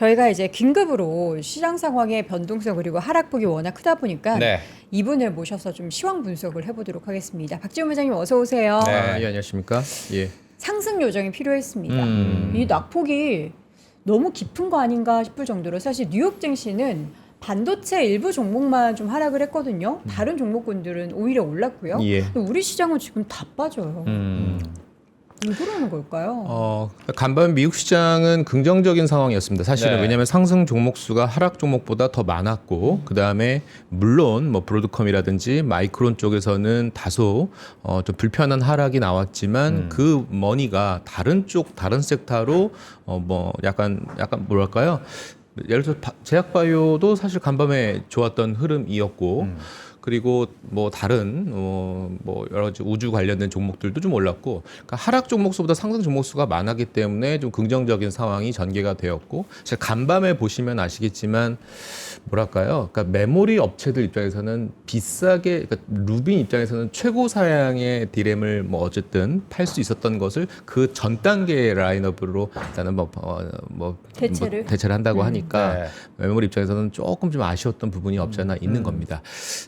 저희가 이제 긴급으로 시장 상황의 변동성 그리고 하락폭이 워낙 크다 보니까 네. 이분을 모셔서 좀 시황 분석을 해보도록 하겠습니다. 박지원 회장님 어서 오세요. 네. 예, 안녕하십니까? 예. 상승 요정이 필요했습니다. 이 낙폭이 너무 깊은 거 아닌가 싶을 정도로 사실 뉴욕 증시는 반도체 일부 종목만 좀 하락을 했거든요. 다른 종목군들은 오히려 올랐고요. 예. 근데 우리 시장은 지금 다 빠져요. 왜 그러는 걸까요? 간밤 미국 시장은 긍정적인 상황이었습니다. 사실은 네. 왜냐하면 상승 종목 수가 하락 종목보다 더 많았고, 그 다음에 물론 뭐 브로드컴이라든지 마이크론 쪽에서는 다소 좀 불편한 하락이 나왔지만 그 머니가 다른 쪽 다른 섹터로 뭐 약간 뭐랄까요? 예를 들어 제약바이오도 사실 간밤에 좋았던 흐름이었고. 그리고 뭐 다른 뭐 여러 가지 우주 관련된 종목들도 좀 올랐고, 그러니까 하락 종목수보다 상승 종목수가 많았기 때문에 좀 긍정적인 상황이 전개가 되었고, 사실 간밤에 보시면 아시겠지만 뭐랄까요? 그러니까 메모리 업체들 입장에서는 비싸게, 그러니까 루빈 입장에서는 최고 사양의 디램을 뭐 어쨌든 팔 수 있었던 것을 그 전 단계 라인업으로 일단은 대체를 한다고 하니까 네. 메모리 입장에서는 조금 좀 아쉬웠던 부분이 없지 않아 있는 겁니다.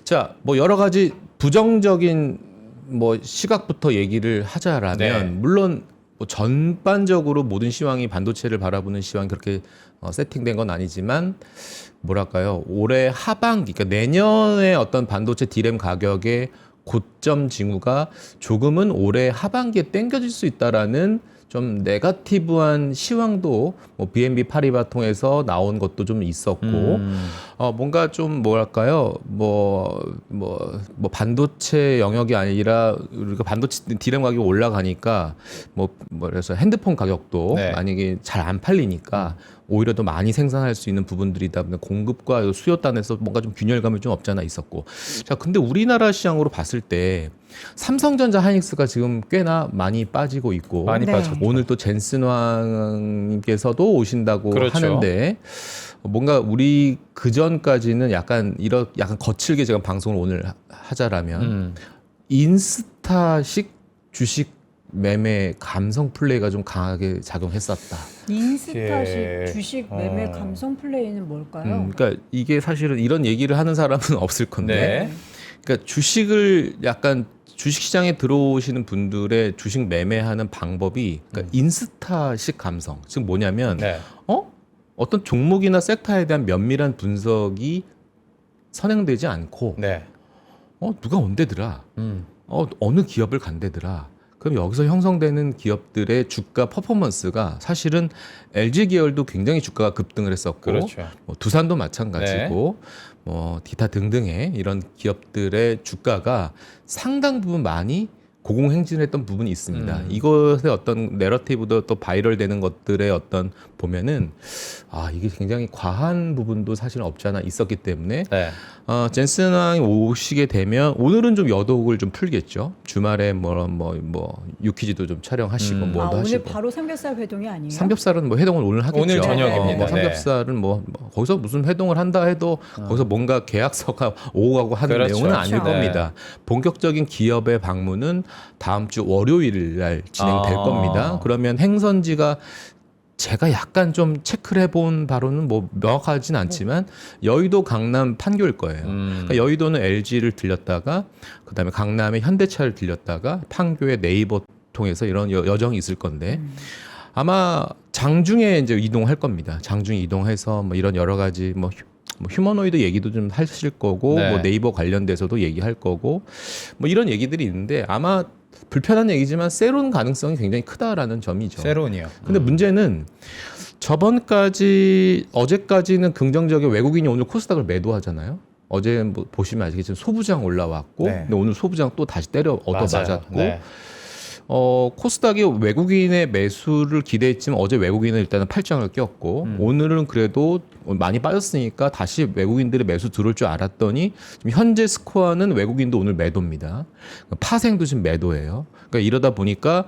자, 뭐 여러 가지 부정적인 뭐 시각부터 얘기를 하자라면, 네. 물론 뭐 전반적으로 모든 시황이 반도체를 바라보는 시황이 그렇게 세팅된 건 아니지만, 뭐랄까요, 올해 하반기, 그러니까 내년에 어떤 반도체 디램 가격의 고점 징후가 조금은 올해 하반기에 땡겨질 수 있다라는 좀 네거티브한 시황도 뭐 BNB 파리바 통해서 나온 것도 좀 있었고, 뭔가 좀 뭐랄까요, 반도체 영역이 아니라 우리가 반도체 디램 가격이 올라가니까 그래서 핸드폰 가격도 네. 만약에 잘 안 팔리니까 오히려 더 많이 생산할 수 있는 부분들이다 보니 공급과 수요단에서 뭔가 좀 균열감이 좀 없지 않아 있었고. 자, 근데 우리나라 시장으로 봤을 때 삼성전자 하이닉스가 지금 꽤나 많이 빠지고 있고, 많이 네. 빠졌죠. 오늘 또 젠슨왕님께서도 오신다고 그렇죠. 하는데, 뭔가 우리 그 전까지는 약간 거칠게 제가 방송을 오늘 하자라면 인스타식 주식 매매 감성 플레이가 좀 강하게 작용했었다. 인스타식 예. 주식 매매 감성 플레이는 뭘까요? 그러니까 이게 사실은 이런 얘기를 하는 사람은 없을 건데, 네. 그러니까 주식을 약간 주식시장에 들어오시는 분들의 주식 매매하는 방법이 그러니까 인스타식 감성. 즉 뭐냐면 네. 어떤 종목이나 섹터에 대한 면밀한 분석이 선행되지 않고 네. 누가 언제더라, 어느 기업을 간대더라. 그럼 여기서 형성되는 기업들의 주가 퍼포먼스가 사실은 LG 계열도 굉장히 주가가 급등을 했었고, 그렇죠. 뭐 두산도 마찬가지고, 뭐 기타 등등의 이런 기업들의 주가가 상당 부분 많이 고공행진을 했던 부분이 있습니다. 이것의 어떤 내러티브도 또 바이럴되는 것들의 어떤 보면은 이게 굉장히 과한 부분도 사실은 없지 않아 있었기 때문에 네. 젠슨 왕이 오시게 되면 오늘은 좀 여독을 좀 풀겠죠. 주말에 유퀴즈도 좀 촬영하시고 뭐도 오늘 하시고. 바로 삼겹살 회동이 아니에요? 삼겹살은 뭐 회동을 오늘 하겠죠. 오늘 저녁입니다. 삼겹살은 뭐 거기서 무슨 회동을 한다 해도 거기서 뭔가 계약서가 오고 가고 하는 그렇죠. 내용은 아닐 그렇죠. 겁니다. 본격적인 기업의 방문은 다음 주 월요일 날 진행될 겁니다. 그러면 행선지가 제가 약간 좀 체크를 해본 바로는 뭐 명확하진 않지만 여의도, 강남, 판교일 거예요. 그러니까 여의도는 LG를 들렸다가 그다음에 강남에 현대차를 들렸다가 판교에 네이버 통해서 이런 여정이 있을 건데 아마 장중에 이제 이동할 겁니다. 장중에 이동해서 뭐 이런 여러 가지 뭐 휴머노이드 얘기도 좀 하실 거고, 네. 뭐 네이버 관련돼서도 얘기할 거고, 뭐 이런 얘기들이 있는데 아마 불편한 얘기지만 세론 가능성이 굉장히 크다라는 점이죠. 세론이요. 근데 문제는 어제까지는 긍정적인 외국인이 오늘 코스닥을 매도하잖아요. 어제 뭐 보시면 아시겠지만 소부장 올라왔고, 네. 근데 오늘 소부장 또 다시 얻어 맞았고, 네. 코스닥이 외국인의 매수를 기대했지만 어제 외국인은 일단은 팔짱을 꼈고, 오늘은 그래도 많이 빠졌으니까 다시 외국인들의 매수 들어올 줄 알았더니 지금 현재 스코어는 외국인도 오늘 매도입니다. 파생도 지금 매도예요. 그러니까 이러다 보니까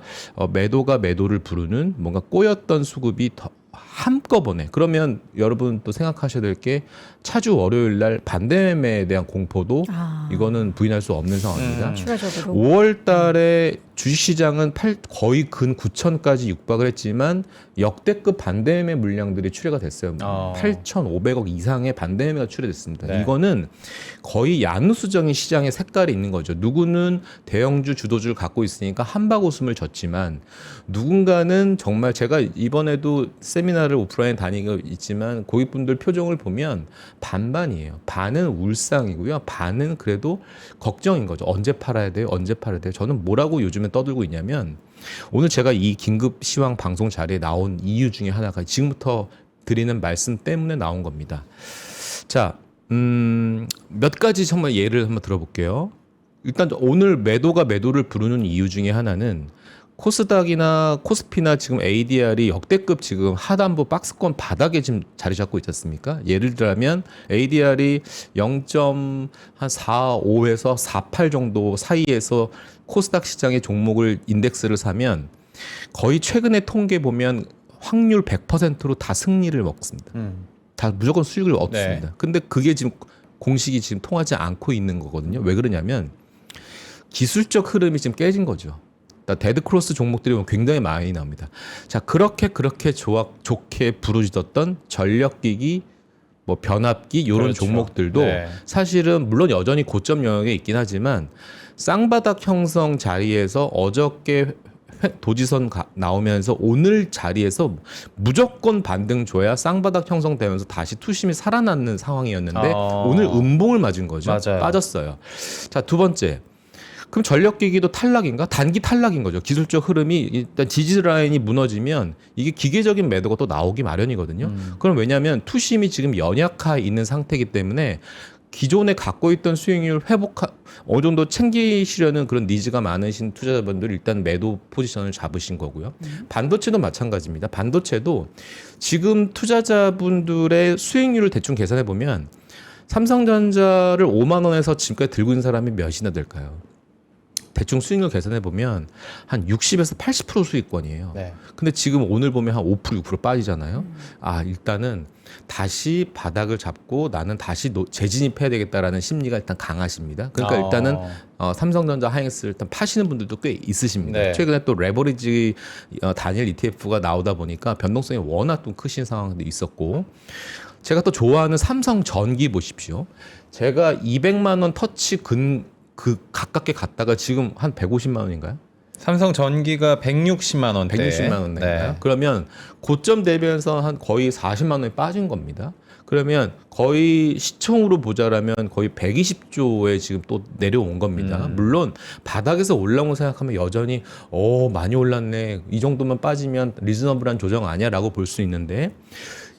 매도가 매도를 부르는 뭔가 꼬였던 수급이 더 한꺼번에. 그러면 여러분 또 생각하셔야 될 게 차주 월요일 날 반대매매에 대한 공포도 이거는 부인할 수 없는 상황입니다. 추가적으로 5월 달에 주식시장은 거의 근 9천까지 육박을 했지만 역대급 반대매 물량들이 출회가 됐어요. 8,500억 이상의 반대매가 출회됐습니다. 네. 이거는 거의 야누수적인 시장의 색깔이 있는 거죠. 누구는 대형주 주도주를 갖고 있으니까 한바구음을 졌지만 누군가는 정말 제가 이번에도 세미나를 오프라인 다니고 있지만 고객분들 표정을 보면 반반이에요. 반은 울상이고요. 반은 그래도 걱정인 거죠. 언제 팔아야 돼요? 언제 팔아야 돼요? 저는 뭐라고 요즘에 떠들고 있냐면 오늘 제가 이 긴급 시황 방송 자리에 나온 이유 중에 하나가 지금부터 드리는 말씀 때문에 나온 겁니다. 자, 몇 가지 정말 예를 한번 들어볼게요. 일단 오늘 매도를 부르는 이유 중에 하나는 코스닥이나 코스피나 지금 ADR이 역대급 지금 하단부 박스권 바닥에 지금 자리 잡고 있지 않습니까? 예를 들면 ADR이 0.45에서 48 정도 사이에서 코스닥 시장의 종목을 인덱스를 사면 거의 최근에 통계 보면 확률 100%로 다 승리를 먹습니다. 다 무조건 수익을 얻습니다. 네. 근데 그게 지금 공식이 지금 통하지 않고 있는 거거든요. 왜 그러냐면 기술적 흐름이 지금 깨진 거죠. 데드크로스 종목들이 굉장히 많이 나옵니다. 자, 그렇게 좋게 부르짖었던 전력기기, 뭐 변압기 이런 그렇죠. 종목들도 네. 사실은 물론 여전히 고점 영역에 있긴 하지만 쌍바닥 형성 자리에서 어저께 도지선 나오면서 오늘 자리에서 무조건 반등 줘야 쌍바닥 형성되면서 다시 투심이 살아나는 상황이었는데 오늘 음봉을 맞은 거죠. 맞아요. 빠졌어요. 자, 두 번째. 그럼 전력기기도 탈락인가? 단기 탈락인 거죠. 기술적 흐름이 일단 지지 라인이 무너지면 이게 기계적인 매도가 또 나오기 마련이거든요. 그럼 왜냐하면 투심이 지금 연약해 있는 상태이기 때문에 기존에 갖고 있던 수익률 어느 정도 챙기시려는 그런 니즈가 많으신 투자자분들 일단 매도 포지션을 잡으신 거고요. 반도체도 마찬가지입니다. 반도체도 지금 투자자분들의 수익률을 대충 계산해 보면 삼성전자를 5만 원에서 지금까지 들고 있는 사람이 몇이나 될까요? 대충 수익률 계산해 보면 한 60에서 80% 수익권이에요. 네. 근데 지금 오늘 보면 한 5%, 6% 빠지잖아요. 아, 일단은 다시 바닥을 잡고 나는 다시 재진입해야 되겠다라는 심리가 일단 강하십니다. 그러니까 일단은 삼성전자 하이닉스를 일단 파시는 분들도 꽤 있으십니다. 네. 최근에 또 레버리지 단일 ETF가 나오다 보니까 변동성이 워낙 또 크신 상황도 있었고 제가 또 좋아하는 삼성 전기 보십시오. 제가 200만 원 터치 가깝게 갔다가 지금 한 150만 원인가요? 삼성 전기가 160만 원대. 160만 원대인가요? 네. 그러면 고점 대비해서 한 거의 40만 원이 빠진 겁니다. 그러면 거의 시총으로 보자라면 거의 120조에 지금 또 내려온 겁니다. 물론 바닥에서 올라온 거 생각하면 여전히 많이 올랐네. 이 정도만 빠지면 리즈너블한 조정 아니야라고 볼 수 있는데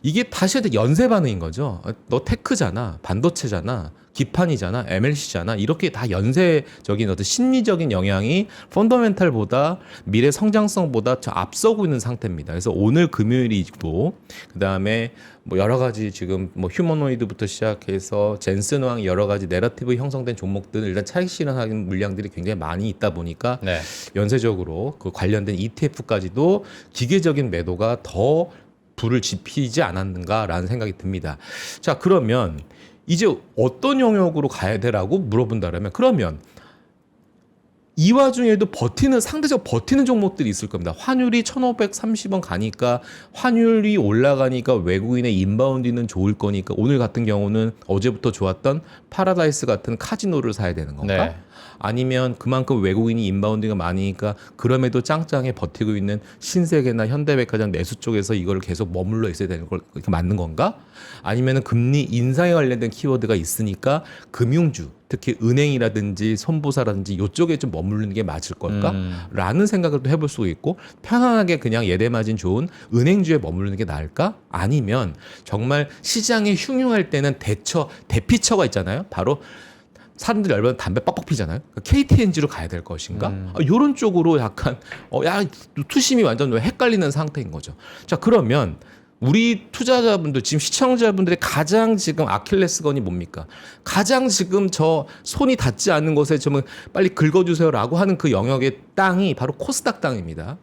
이게 다시 연쇄 반응인 거죠. 너 테크잖아, 반도체잖아, 기판이잖아, MLC잖아. 이렇게 다 연쇄적인 어떤 심리적인 영향이 펀더멘탈보다 미래 성장성보다 저 앞서고 있는 상태입니다. 그래서 오늘 금요일이 있고 그다음에 뭐 여러 가지 지금 뭐 휴머노이드부터 시작해서 젠슨왕 여러 가지 내러티브 형성된 종목들은 일단 차익 실현하는 물량들이 굉장히 많이 있다 보니까 네. 연쇄적으로 그 관련된 ETF까지도 기계적인 매도가 더 불을 지피지 않았는가라는 생각이 듭니다. 자, 그러면 이제 어떤 영역으로 가야 되라고 물어본다면 그러면 이 와중에도 상대적으로 버티는 종목들이 있을 겁니다. 환율이 1,530원 가니까 환율이 올라가니까 외국인의 인바운드는 좋을 거니까 오늘 같은 경우는 어제부터 좋았던 파라다이스 같은 카지노를 사야 되는 건가? 네. 아니면 그만큼 외국인이 인바운드가 많으니까 그럼에도 짱짱해 버티고 있는 신세계나 현대백화점 내수 쪽에서 이걸 계속 머물러 있어야 되는 걸 맞는 건가? 아니면은 금리 인상에 관련된 키워드가 있으니까 금융주 특히 은행이라든지 손보사라든지 이쪽에 좀 머무르는 게 맞을 걸까? 라는 생각을 또 해볼 수 있고 편안하게 그냥 예대마진 좋은 은행주에 머무르는 게 나을까? 아니면 정말 시장에 흉흉할 때는 대피처가 있잖아요. 바로 사람들이 얼마나 담배 빡빡 피잖아요. KTNG로 가야 될 것인가? 이런 쪽으로 약간 투심이 완전 헷갈리는 상태인 거죠. 자, 그러면 우리 투자자분들 지금 시청자분들의 가장 지금 아킬레스건이 뭡니까? 가장 지금 저 손이 닿지 않는 곳에 좀 빨리 긁어주세요라고 하는 그 영역의 땅이 바로 코스닥 땅입니다.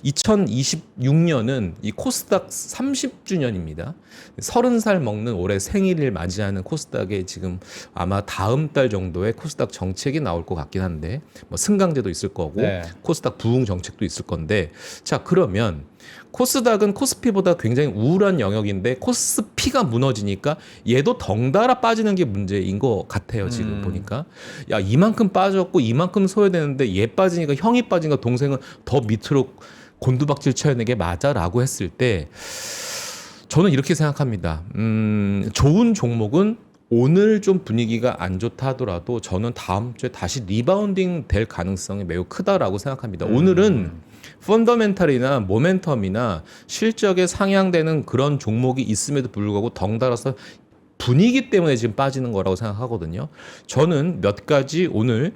2026년은 이 코스닥 30주년입니다. 30살 먹는 올해 생일을 맞이하는 코스닥에 지금 아마 다음 달 정도에 코스닥 정책이 나올 것 같긴 한데 뭐 승강제도 있을 거고 네. 코스닥 부흥 정책도 있을 건데 자 그러면 코스닥은 코스피보다 굉장히 우울한 영역인데 코스피가 무너지니까 얘도 덩달아 빠지는 게 문제인 것 같아요. 지금 보니까 야 이만큼 빠졌고 이만큼 소외되는데 얘 빠지니까 형이 빠지니까 동생은 더 밑으로 곤두박질 쳐야 되는 게 맞아라고 했을 때 저는 이렇게 생각합니다. 좋은 종목은 오늘 좀 분위기가 안 좋다 하더라도 저는 다음 주에 다시 리바운딩 될 가능성이 매우 크다라고 생각합니다. 오늘은 펀더멘탈이나 모멘텀이나 실적에 상향되는 그런 종목이 있음에도 불구하고 덩달아서 분위기 때문에 지금 빠지는 거라고 생각하거든요. 저는 몇 가지 오늘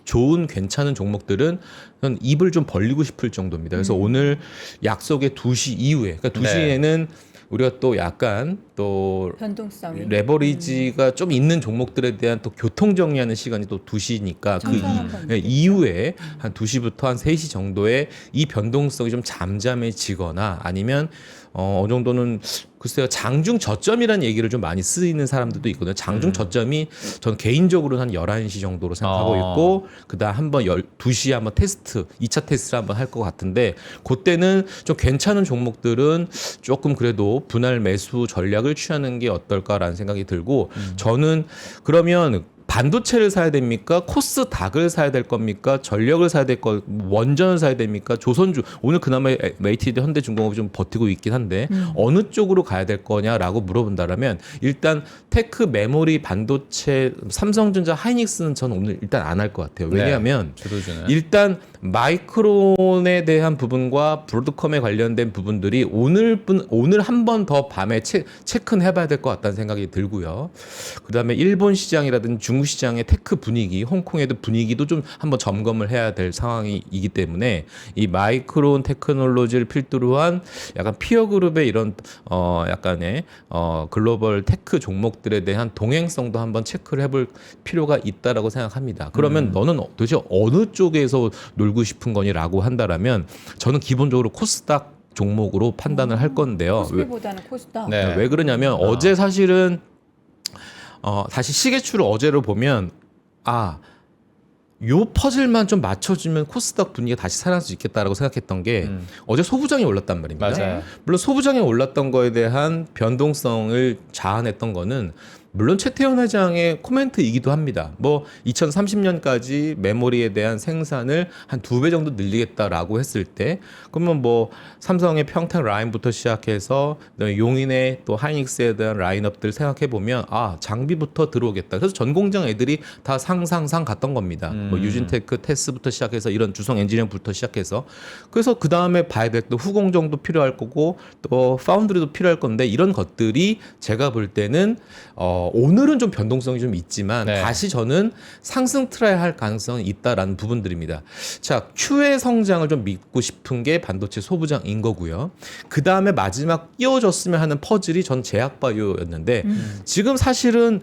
좋은 괜찮은 종목들은 저는 입을 좀 벌리고 싶을 정도입니다. 그래서 오늘 약속의 2시 이후에 그러니까 2시에는 우리가 또 약간 또 변동성이 레버리지가 좀 있는 종목들에 대한 또 교통 정리하는 시간이 또 2시니까 그 청산한 건 이후에 한 2시부터 한 3시 정도에 이 변동성이 좀 잠잠해지거나 아니면 어느 정도는 글쎄요 장중 저점이라는 얘기를 좀 많이 쓰이는 사람들도 있거든요. 장중 저점이 저는 개인적으로는 한 11시 정도로 생각하고 있고 그다음 한번 2시에 한번 테스트 2차 테스트를 한번 할 것 같은데 그때는 좀 괜찮은 종목들은 조금 그래도 분할 매수 전략을 취하는 게 어떨까라는 생각이 들고 저는 그러면 반도체를 사야 됩니까? 코스닥을 사야 될 겁니까? 전력을 사야 될 거, 원전을 사야 됩니까? 조선주 오늘 그나마 HTD 현대중공업이 좀 버티고 있긴 한데 어느 쪽으로 가야 될 거냐라고 물어본다라면 일단 테크, 메모리, 반도체, 삼성전자, 하이닉스는 저는 오늘 일단 안 할 것 같아요. 왜냐하면 주도주는 일단 마이크론에 대한 부분과 브로드컴에 관련된 부분들이 오늘 한 번 더 밤에 체크는 해봐야 될 것 같다는 생각이 들고요. 그다음에 일본 시장이라든지 중국 시장의 테크 분위기, 홍콩에도 분위기도 좀 한번 점검을 해야 될 상황이기 때문에 이 마이크론 테크놀로지를 필두로 한 약간 피어 그룹의 이런 약간의 글로벌 테크 종목들에 대한 동행성도 한번 체크를 해볼 필요가 있다라고 생각합니다. 그러면 너는 도대체 어느 쪽에서 놀고 싶은 거니라고 한다라면 저는 기본적으로 코스닥 종목으로 판단을 할 건데요. 코스피보다는 코스닥. 네. 왜 그러냐면 어제 사실은 다시 시계추를 어제로 보면 요 퍼즐만 좀 맞춰주면 코스닥 분위기가 다시 살아날 수 있겠다라고 생각했던 게 어제 소부장이 올랐단 말입니다. 맞아요. 물론 소부장이 올랐던 거에 대한 변동성을 자아냈던 거는 물론 최태원 회장의 코멘트이기도 합니다. 뭐 2030년까지 메모리에 대한 생산을 한 2배 정도 늘리겠다라고 했을 때 그러면 뭐 삼성의 평택 라인부터 시작해서 용인의 또 하이닉스에 대한 라인업들 생각해 보면 장비부터 들어오겠다. 그래서 전 공장 애들이 다 상상 갔던 겁니다. 뭐 유진테크, 테스부터 시작해서 이런 주성 엔지니어부터 시작해서 그래서 그 다음에 봐야 될 또 후공정도 필요할 거고 또 파운드리도 필요할 건데 이런 것들이 제가 볼 때는 오늘은 좀 변동성이 좀 있지만 다시 저는 상승 트라이 할 가능성이 있다라는 부분들입니다. 자, Q의 성장을 좀 믿고 싶은 게 반도체 소부장인 거고요. 그 다음에 마지막 끼워졌으면 하는 퍼즐이 전 제약바이오였는데 지금 사실은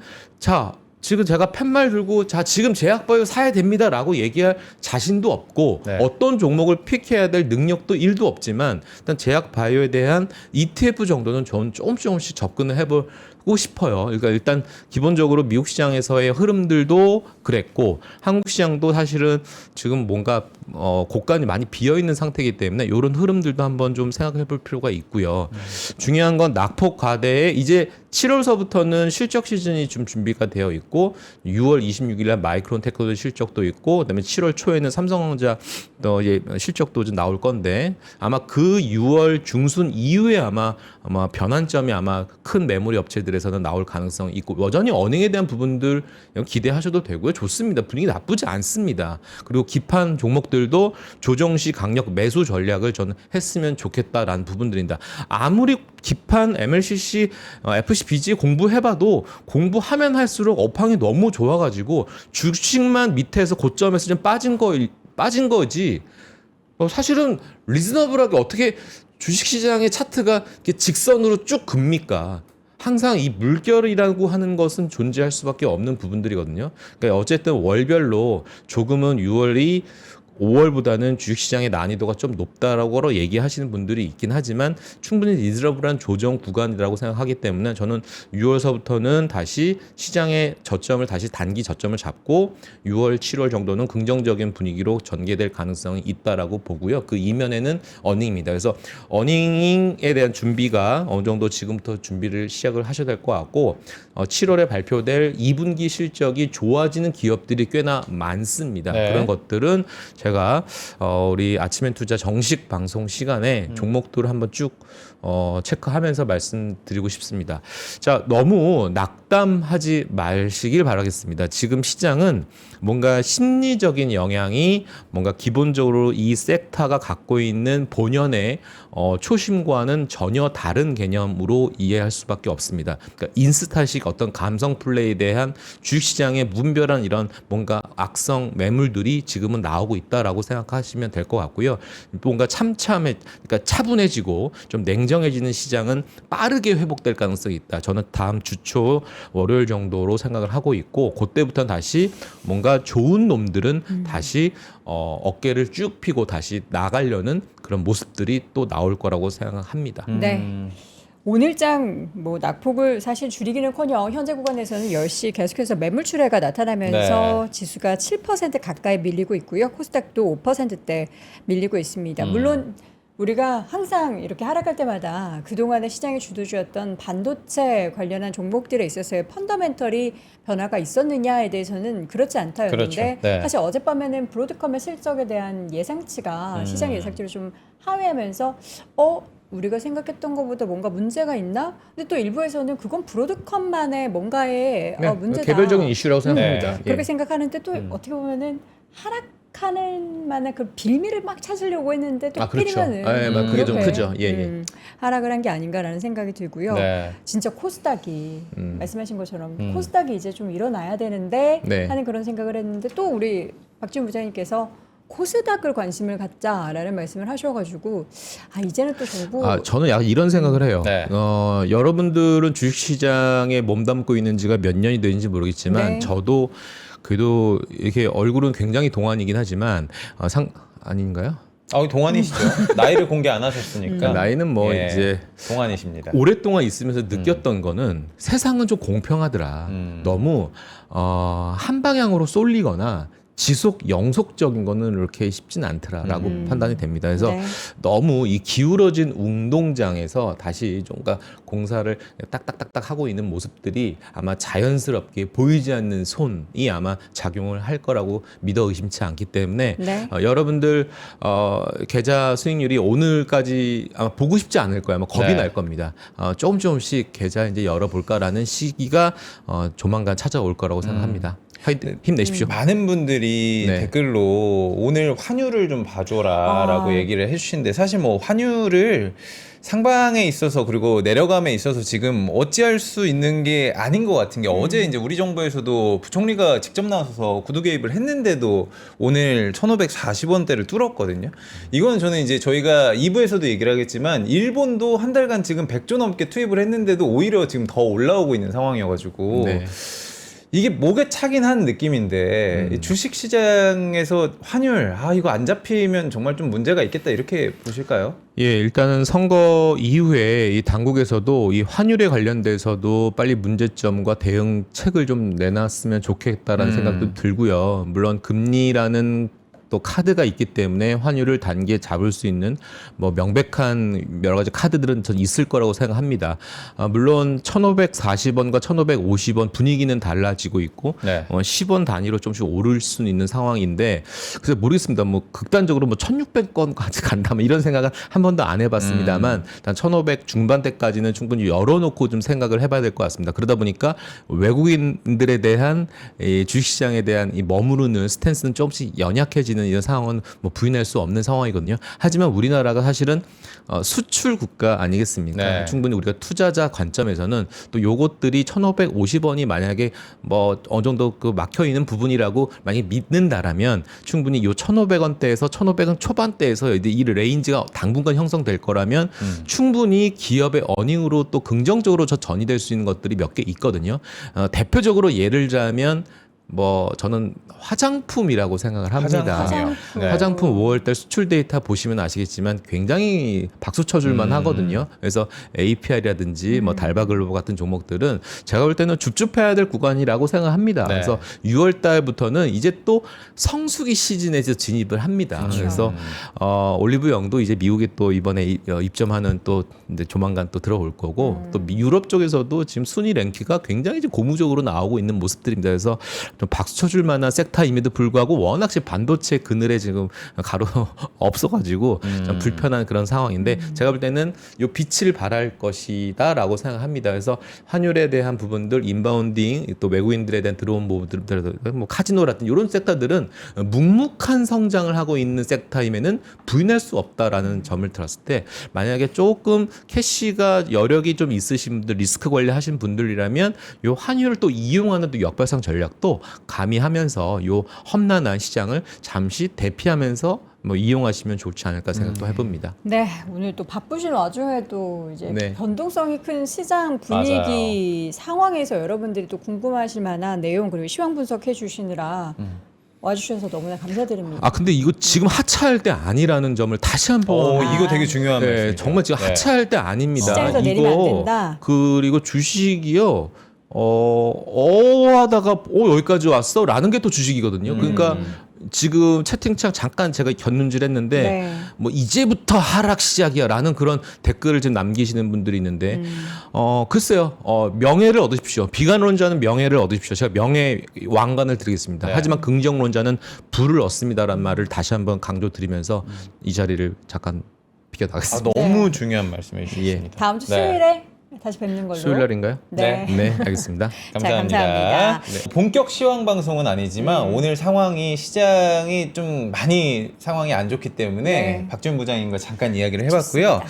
지금 제가 팻말 들고 지금 제약바이오 사야 됩니다라고 얘기할 자신도 없고 어떤 종목을 픽해야 될 능력도 1도 없지만 일단 제약바이오에 대한 ETF 정도는 저는 조금씩 접근을 해보고 싶어요. 그러니까 일단 기본적으로 미국 시장에서의 흐름들도 그랬고 한국 시장도 사실은 지금 뭔가 고간이 많이 비어 있는 상태이기 때문에 이런 흐름들도 한번 좀 생각해 볼 필요가 있고요. 중요한 건 낙폭 과대에 이제 7월서부터는 실적 시즌이 좀 준비가 되어 있고 6월 26일 날 마이크론 테크놀로지 실적도 있고 그다음에 7월 초에는 삼성전자 또 이제 실적도 좀 나올 건데 아마 그 6월 중순 이후에 아마 변환점이 아마 큰 메모리 업체들에서는 나올 가능성이 있고 여전히 어닝에 대한 부분들 기대하셔도 되고요. 좋습니다. 분위기 나쁘지 않습니다. 그리고 기판 종목들도 조정 시 강력 매수 전략을 저는 했으면 좋겠다라는 부분들입니다. 아무리 기판 MLCC, FC, BG 공부해봐도 공부하면 할수록 업황이 너무 좋아가지고 주식만 밑에서 고점에서 좀 빠진 거지. 사실은 리즈너블하게 어떻게 주식시장의 차트가 이렇게 직선으로 쭉 긋습니까? 항상 이 물결이라고 하는 것은 존재할 수밖에 없는 부분들이거든요. 그러니까 어쨌든 월별로 조금은 6월이 5월보다는 주식시장의 난이도가 좀 높다라고 얘기하시는 분들이 있긴 하지만 충분히 리즈너블한 조정 구간이라고 생각하기 때문에 저는 6월서부터는 다시 시장의 저점을 다시 단기 저점을 잡고 6월, 7월 정도는 긍정적인 분위기로 전개될 가능성이 있다라고 보고요. 그 이면에는 어닝입니다. 그래서 어닝에 대한 준비가 어느 정도 지금부터 준비를 시작을 하셔야 될 것 같고 7월에 발표될 2분기 실적이 좋아지는 기업들이 꽤나 많습니다. 네. 그런 것들은 제가 우리 아침엔 투자 정식 방송 시간에 종목들을 한번 쭉 체크하면서 말씀드리고 싶습니다. 자, 너무 낙담하지 마시길 바라겠습니다. 지금 시장은 뭔가 심리적인 영향이 뭔가 기본적으로 이 섹터가 갖고 있는 본연의 초심과는 전혀 다른 개념으로 이해할 수밖에 없습니다. 그러니까 인스타식 어떤 감성 플레이에 대한 주식시장의 무분별한 이런 뭔가 악성 매물들이 지금은 나오고 있다라고 생각하시면 될 것 같고요. 뭔가 그러니까 차분해지고 좀 냉정해지는 시장은 빠르게 회복될 가능성이 있다. 저는 다음 주초 월요일 정도로 생각을 하고 있고 그때부터는 다시 뭔가 좋은 놈들은 다시 어깨를 쭉 펴고 다시 나가려는 그런 모습들이 또 나올 거라고 생각합니다. 네. 오늘장 뭐 낙폭을 사실 줄이기는커녕 현재 구간에서는 10시 계속해서 매물 출회가 나타나면서 지수가 7% 가까이 밀리고 있고요. 코스닥도 5%대 밀리고 있습니다. 물론 우리가 항상 이렇게 하락할 때마다 그동안의 시장의 주도주였던 반도체 관련한 종목들에 있어서의 펀더멘털이 변화가 있었느냐에 대해서는 그렇지 않다였는데 그렇죠. 네. 사실 어젯밤에는 브로드컴의 실적에 대한 예상치가 시장 예상치를 좀 하회하면서 우리가 생각했던 것보다 뭔가 문제가 있나? 근데 또 일부에서는 그건 브로드컴만의 뭔가의 문제다. 개별적인 이슈라고 생각합니다. 예. 그렇게 생각하는데 또 어떻게 보면은 하락하는 만한 그 빌미를 막 찾으려고 했는데 또 그렇죠. 하필이면은 그게 좀 그렇게, 크죠. 예. 하락을 한 게 아닌가라는 생각이 들고요. 네. 진짜 코스닥이 말씀하신 것처럼 코스닥이 이제 좀 일어나야 되는데 네. 하는 그런 생각을 했는데 또 우리 박지훈 부장님께서 코스닥을 관심을 갖자라는 말씀을 하셔가지고 이제는 또 정부 저는 약간 이런 생각을 해요. 네. 여러분들은 주식시장에 몸담고 있는지가 몇 년이 되는지 모르겠지만 네. 저도 그래도 이렇게 얼굴은 굉장히 동안이긴 하지만 아닌가요? 동안이시죠. 나이를 공개 안 하셨으니까. 나이는 뭐 예, 이제 동안이십니다. 오랫동안 있으면서 느꼈던 거는 세상은 좀 공평하더라. 너무 한 방향으로 쏠리거나 지속 영속적인 거는 이렇게 쉽진 않더라라고 판단이 됩니다. 그래서 네. 너무 이 기울어진 운동장에서 다시 좀 공사를 딱딱딱딱 하고 있는 모습들이 아마 자연스럽게 보이지 않는 손이 아마 작용을 할 거라고 믿어 의심치 않기 때문에 네. 여러분들 계좌 수익률이 오늘까지 아마 보고 싶지 않을 거예요. 아마 겁이 네. 날 겁니다. 조금씩 계좌 이제 열어볼까라는 시기가 조만간 찾아올 거라고 생각합니다. 힘내십시오. 많은 분들이 네. 댓글로 오늘 환율을 좀 봐줘라라고 얘기를 해주시는데 사실 뭐 환율을 상방에 있어서 그리고 내려감에 있어서 지금 어찌할 수 있는 게 아닌 것 같은 게 어제 이제 우리 정부에서도 부총리가 직접 나서서 구두 개입을 했는데도 오늘 1,540원대를 뚫었거든요. 이거는 저는 이제 저희가 2부에서도 얘기를 하겠지만 일본도 한 달간 지금 100조 넘게 투입을 했는데도 오히려 지금 더 올라오고 있는 상황이어가지고 네. 이게 목에 차긴 한 느낌인데 이 주식 시장에서 환율 이거 안 잡히면 정말 좀 문제가 있겠다 이렇게 보실까요? 예, 일단은 선거 이후에 이 당국에서도 이 환율에 관련돼서도 빨리 문제점과 대응책을 좀 내놨으면 좋겠다라는 생각도 들고요. 물론 금리라는 또 카드가 있기 때문에 환율을 단기에 잡을 수 있는 뭐 명백한 여러 가지 카드들은 전 있을 거라고 생각합니다. 물론 1,540원과 1,550원 분위기는 달라지고 있고 네. 10원 단위로 조금씩 오를 수는 있는 상황인데 그래서 모르겠습니다. 뭐 극단적으로 뭐 1,600원까지 간다 뭐 이런 생각은 한 번도 안 해봤습니다만 단 1,500 중반대까지는 충분히 열어놓고 좀 생각을 해봐야 될 것 같습니다. 그러다 보니까 외국인들에 대한 이 주식시장에 대한 이 머무르는 스탠스는 조금씩 연약해지는 이런 상황은 뭐 부인할 수 없는 상황이거든요. 하지만 우리나라가 사실은 수출 국가 아니겠습니까? 네. 충분히 우리가 투자자 관점에서는 또 요것들이 1,550원이 만약에 뭐 어느 정도 그 막혀 있는 부분이라고 만약에 믿는다라면 충분히 요 1,500원대에서 1,500원 초반대에서 이 레인지가 당분간 형성될 거라면 충분히 기업의 어닝으로 또 긍정적으로 전이될 수 있는 것들이 몇 개 있거든요. 대표적으로 예를 들자면 뭐 저는 화장품이라고 생각을 합니다. 화장품이요. 네. 화장품 5월달 수출 데이터 보시면 아시겠지만 굉장히 박수 쳐줄만 하거든요. 그래서 APR이라든지 뭐 달바글로브 같은 종목들은 제가 볼 때는 줍줍해야 될 구간이라고 생각합니다. 네. 그래서 6월달부터는 이제 또 성수기 시즌에 이제 진입을 합니다. 그래서 올리브영도 이제 미국에 또 이번에 입점하는 또 이제 조만간 또 들어올 거고 또 유럽 쪽에서도 지금 순위 랭킹가 굉장히 좀 고무적으로 나오고 있는 모습들입니다. 그래서 좀 박수 쳐줄 만한 섹터임에도 불구하고 워낙 반도체 그늘에 지금 가로 없어가지고 좀 불편한 그런 상황인데 제가 볼 때는 요 빛을 발할 것이다라고 생각합니다. 그래서 환율에 대한 부분들, 인바운딩, 또 외국인들에 대한 들어온 부분들, 뭐 카지노라든 이런 섹터들은 묵묵한 성장을 하고 있는 섹터임에는 부인할 수 없다라는 점을 들었을 때 만약에 조금 캐시가 여력이 좀 있으신 분들, 리스크 관리하신 분들이라면 요 환율을 또 이용하는 또 역발상 전략도 가미하면서 요 험난한 시장을 잠시 대피하면서 뭐 이용하시면 좋지 않을까 생각도 해봅니다. 네, 오늘 또 바쁘신 와중에도 이제 네. 변동성이 큰 시장 분위기 상황에서 여러분들이 또 궁금하실 만한 내용 그리고 시황 분석해 주시느라 와주셔서 너무나 감사드립니다. 아 근데 이거 지금 하차할 때 아니라는 점을 다시 한번 이거 되게 중요한 네, 말씀이에요. 정말 지금 네. 하차할 때 아닙니다. 시장에서 내리면 안 된다. 그리고 주식이요. 하다가 여기까지 왔어라는 게 또 주식이거든요. 그러니까 지금 채팅창 잠깐 제가 곁눈질 했는데 네. 뭐 이제부터 하락 시작이야라는 그런 댓글을 지금 남기시는 분들이 있는데 글쎄요. 명예를 얻으십시오. 비관론자는 명예를 얻으십시오. 제가 명예 왕관을 드리겠습니다. 네. 하지만 긍정론자는 부를 얻습니다라는 말을 다시 한번 강조드리면서 이 자리를 잠깐 비켜나가겠습니다. 너무 중요한 말씀해 주셨습니다. 다음 주 네. 수요일에 다시 뵙는 걸로. 수요일 날인가요? 네. 네, 알겠습니다. 감사합니다. 감사합니다. 네. 본격 시황 방송은 아니지만 오늘 상황이 시장이 좀 많이 상황이 안 좋기 때문에 네. 박준 부장님과 잠깐 이야기를 해봤고요.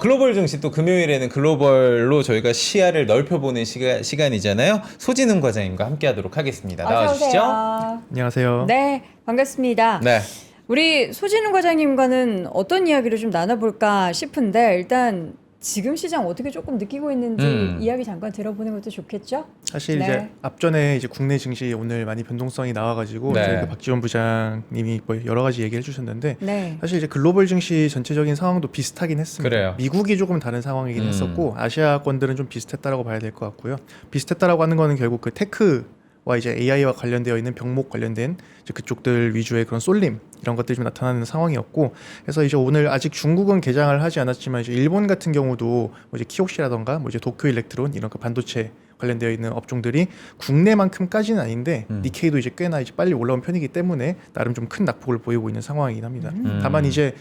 글로벌 증시 또 금요일에는 글로벌로 저희가 시야를 넓혀보는 시간이잖아요. 소진웅 과장님과 함께하도록 하겠습니다. 나와주시죠. 어서오세요. 안녕하세요. 네, 반갑습니다. 네. 우리 소진웅 과장님과는 어떤 이야기를 좀 나눠볼까 싶은데 일단 지금 시장 어떻게 조금 느끼고 있는지 이야기 잠깐 들어보는 것도 좋겠죠? 사실 네. 이제 앞전에 이제 국내 증시 오늘 많이 변동성이 나와가지고 네. 저희 그 박지원 부장님이 뭐 여러 가지 얘기를 해주셨는데 네. 사실 이제 글로벌 증시 전체적인 상황도 비슷하긴 했습니다. 그래요. 미국이 조금 다른 상황이긴 했었고 아시아권들은 좀 비슷했다라고 봐야 될 것 같고요. 비슷했다라고 하는 거는 결국 그 테크와 이제 AI와 관련되어 있는 병목 관련된 이제 그쪽들 위주의 그런 쏠림 이런 것들이 좀 나타나는 상황이었고, 그래서 이제 오늘 아직 중국은 개장을 하지 않았지만 이제 일본 같은 경우도 뭐 이제 키옥시라던가 뭐 이제 도쿄 일렉트론 이런 그 반도체 관련되어 있는 업종들이 국내만큼까지는 아닌데 니케이도 이제 꽤나 이제 빨리 올라온 편이기 때문에 나름 좀 큰 낙폭을 보이고 있는 상황이긴 합니다. 다만 이제